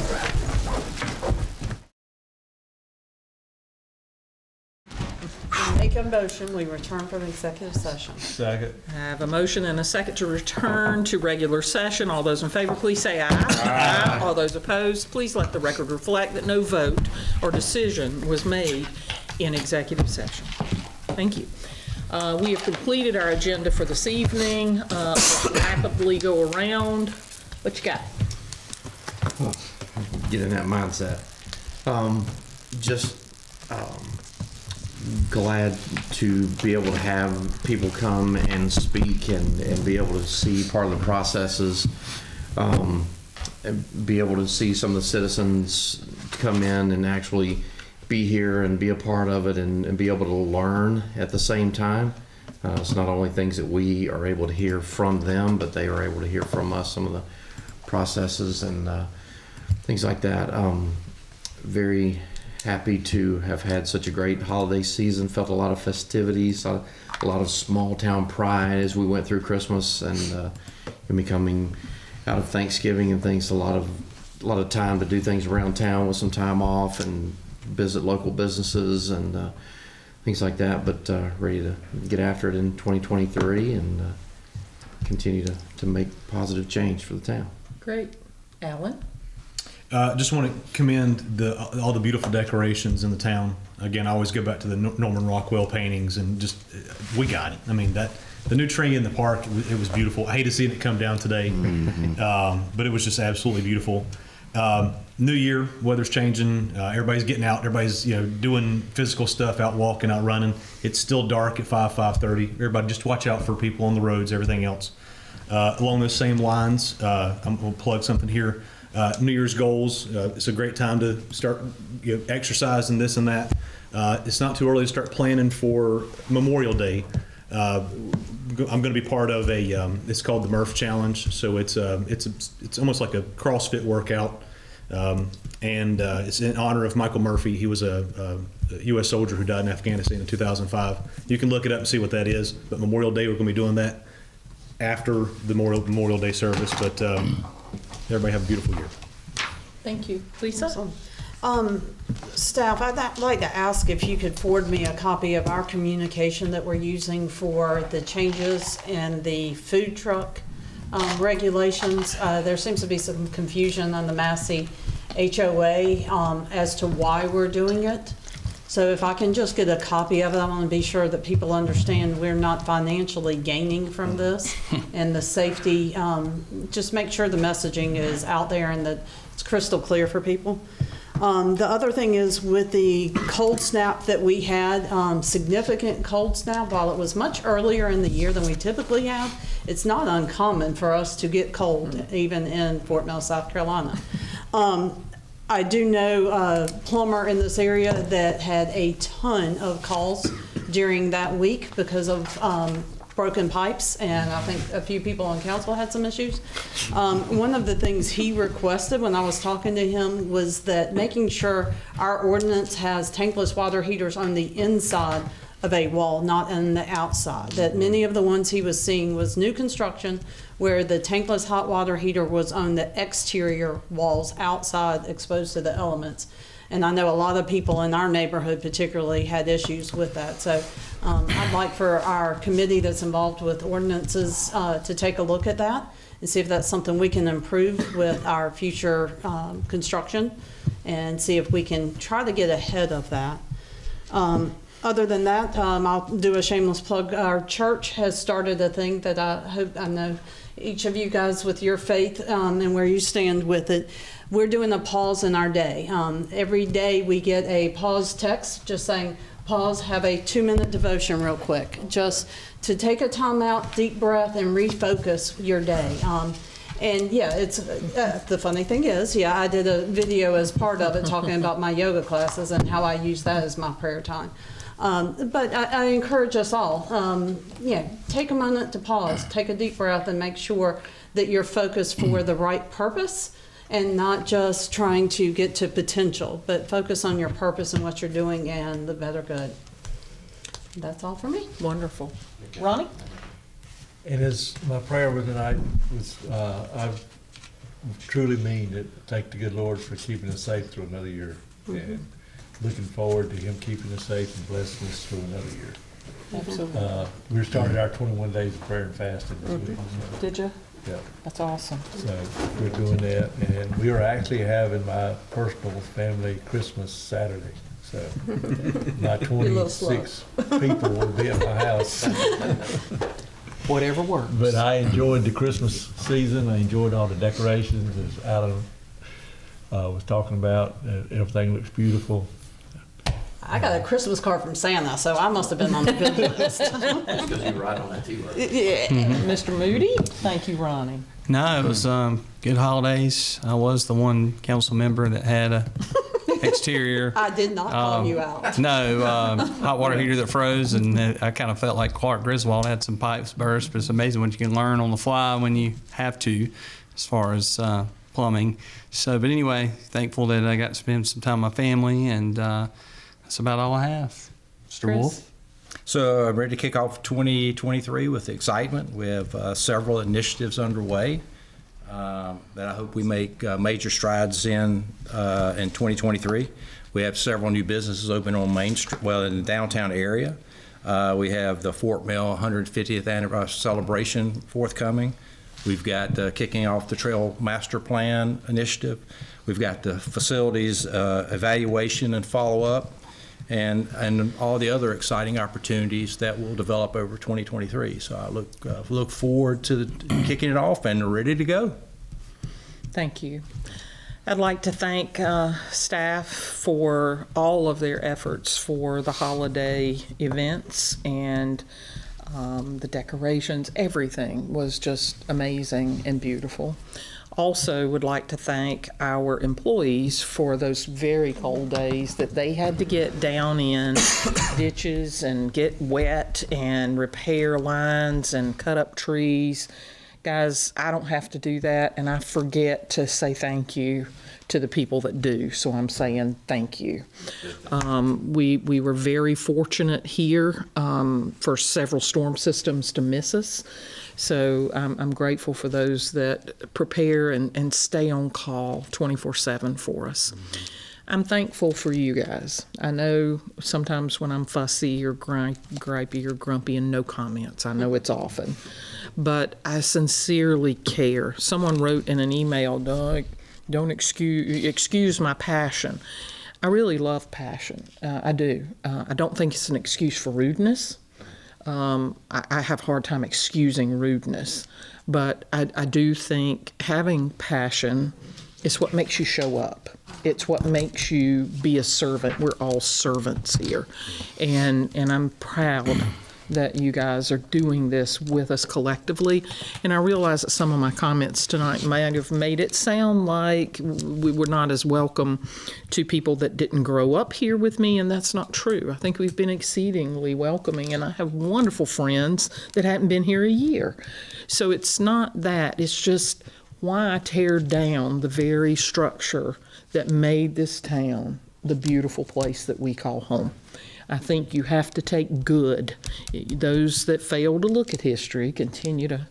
[SPEAKER 11] Make a motion, we return from executive session.
[SPEAKER 2] Second.
[SPEAKER 1] I have a motion and a second to return to regular session. All those in favor, please say aye. Aye. All those opposed, please let the record reflect that no vote or decision was made in executive session. Thank you. We have completed our agenda for this evening. Rapidly go around. What you got?
[SPEAKER 17] Get in that mindset. Glad to be able to have people come and speak and be able to see part of the processes, and be able to see some of the citizens come in and actually be here and be a part of it and be able to learn at the same time. It's not only things that we are able to hear from them, but they are able to hear from us, some of the processes and things like that. Very happy to have had such a great holiday season. Felt a lot of festivities, a lot of small town pride as we went through Christmas and becoming out of Thanksgiving and things. A lot of time to do things around town with some time off and visit local businesses and things like that. But ready to get after it in 2023 and continue to make positive change for the town.
[SPEAKER 1] Great. Alan?
[SPEAKER 14] Just want to commend all the beautiful decorations in the town. Again, I always go back to the Norman Rockwell paintings and just, we got it. I mean,
[SPEAKER 19] the new tree in the park, it was beautiful. I hate to see it come down today, but it was just absolutely beautiful. New year, weather's changing. Everybody's getting out. Everybody's doing physical stuff, out walking, out running. It's still dark at 5:30. Everybody just watch out for people on the roads. Everything else. Along those same lines, I'm going to plug something here. New Year's goals. It's a great time to start exercising this and that. It's not too early to start planning for Memorial Day. I'm going to be part of it's called the Murph Challenge. So it's almost like a CrossFit workout, and it's in honor of Michael Murphy. He was a U.S. soldier who died in Afghanistan in 2005. You can look it up and see what that is. But Memorial Day, we're going to be doing that after the Memorial Day service. But everybody have a beautiful year.
[SPEAKER 1] Thank you. Lisa?
[SPEAKER 11] Staff, I'd like to ask if you could forward me a copy of our communication that we're using for the changes in the food truck regulations. There seems to be some confusion on the Massey HOA as to why we're doing it. So if I can just get a copy of it, I want to be sure that people understand we're not financially gaining from this, and the safety, just make sure the messaging is out there and that it's crystal clear for people. The other thing is with the cold snap that we had, significant cold snap, while it was much earlier in the year than we typically have, it's not uncommon for us to get cold, even in Fort Mill, South Carolina. I do know a plumber in this area that had a ton of calls during that week because of broken pipes, and I think a few people on council had some issues. One of the things he requested when I was talking to him was that making sure our ordinance has tankless water heaters on the inside of a wall, not on the outside. That many of the ones he was seeing was new construction where the tankless hot water heater was on the exterior walls outside, exposed to the elements. And I know a lot of people in our neighborhood particularly had issues with that. So I'd like for our committee that's involved with ordinances to take a look at that and see if that's something we can improve with our future construction, and see if we can try to get ahead of that. Other than that, I'll do a shameless plug. Our church has started a thing that I know each of you guys with your faith and where you stand with it. We're doing a pause in our day. Every day we get a pause text just saying, pause, have a 2-minute devotion real quick. Just to take a time out, deep breath, and refocus your day. And yeah, it's the funny thing is, yeah, I did a video as part of it talking about my yoga classes and how I use that as my prayer time. But I encourage us all, take a moment to pause, take a deep breath, and make sure that you're focused for the right purpose and not just trying to get to potential, but focus on your purpose and what you're doing and the better good. That's all for me.
[SPEAKER 1] Wonderful. Ronnie?
[SPEAKER 2] And as my prayer with tonight was, I truly mean to thank the good Lord for keeping us safe through another year. And looking forward to Him keeping us safe and blessing us through another year.
[SPEAKER 1] Absolutely.
[SPEAKER 2] We started our 21 days of prayer and fasting this week. So,
[SPEAKER 1] did you?
[SPEAKER 2] yeah.
[SPEAKER 1] That's awesome.
[SPEAKER 2] So we're doing that, and we are actually having my personal family Christmas Saturday. So my 26 people will be at my house.
[SPEAKER 1] Whatever works.
[SPEAKER 2] But I enjoyed the Christmas season. I enjoyed all the decorations, as Alan was talking about. Everything looks beautiful.
[SPEAKER 11] I got a Christmas card from Santa, so I must have been on the good list.
[SPEAKER 5] That's because you were right on that too, right?
[SPEAKER 11] Yeah.
[SPEAKER 1] Mr. Moody? Thank you, Ronnie.
[SPEAKER 14] No, it was good holidays. I was the one council member that had a exterior.
[SPEAKER 11] I did not call you out.
[SPEAKER 14] No, hot water heater that froze, and I kind of felt like Clark Griswold had some pipes burst, but it's amazing what you can learn on the fly when you have to, as far as plumbing. So, but anyway, thankful that I got to spend some time with my family, and that's about all I have. Mr. Wolf?
[SPEAKER 9] So I'm ready to kick off 2023 with excitement. We have several initiatives underway that I hope we make major strides in 2023. We have several new businesses open on Main Street, well, in the downtown area. We have the Fort Mill 150th anniversary celebration forthcoming. We've got kicking off the Trail Master Plan initiative. We've got the facilities evaluation and follow-up. and all the other exciting opportunities that will develop over 2023. So I look forward to kicking it off and ready to go.
[SPEAKER 1] Thank you. I'd like to thank staff for all of their efforts for the holiday events and the decorations. Everything was just amazing and beautiful. Also would like to thank our employees for those very cold days that they had to get down in ditches and get wet and repair lines and cut up trees. Guys, I don't have to do that, and I forget to say thank you to the people that do, so I'm saying thank you. We were very fortunate here for several storm systems to miss us, so I'm grateful for those that prepare and stay on call 24/7 for us. I'm thankful for you guys. I know sometimes when I'm fussy or gripey or grumpy and no comments, I know it's often, but I sincerely care. Someone wrote in an email, Doug, don't excuse my passion. I really love passion. I do. I don't think it's an excuse for rudeness. I have a hard time excusing rudeness, but I do think having passion is what makes you show up. It's what makes you be a servant. We're all servants here. And I'm proud that you guys are doing this with us collectively. And I realize that some of my comments tonight might have made it sound like we were not as welcome to people that didn't grow up here with me, and that's not true. I think we've been exceedingly welcoming, and I have wonderful friends that hadn't been here a year. So it's not that. It's just why tear down the very structure that made this town the beautiful place that we call home. I think you have to take good. Those that fail to look at history continue to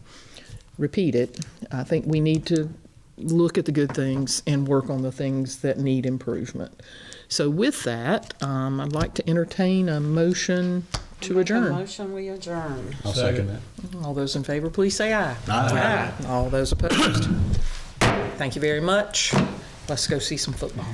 [SPEAKER 1] repeat it. I think we need to look at the good things and work on the things that need improvement. So with that, I'd like to entertain a motion to adjourn.
[SPEAKER 11] Motion, we adjourn.
[SPEAKER 19] I'll second that.
[SPEAKER 1] All those in favor, please say aye.
[SPEAKER 19] Aye.
[SPEAKER 1] All those opposed? Thank you very much. Let's go see some football.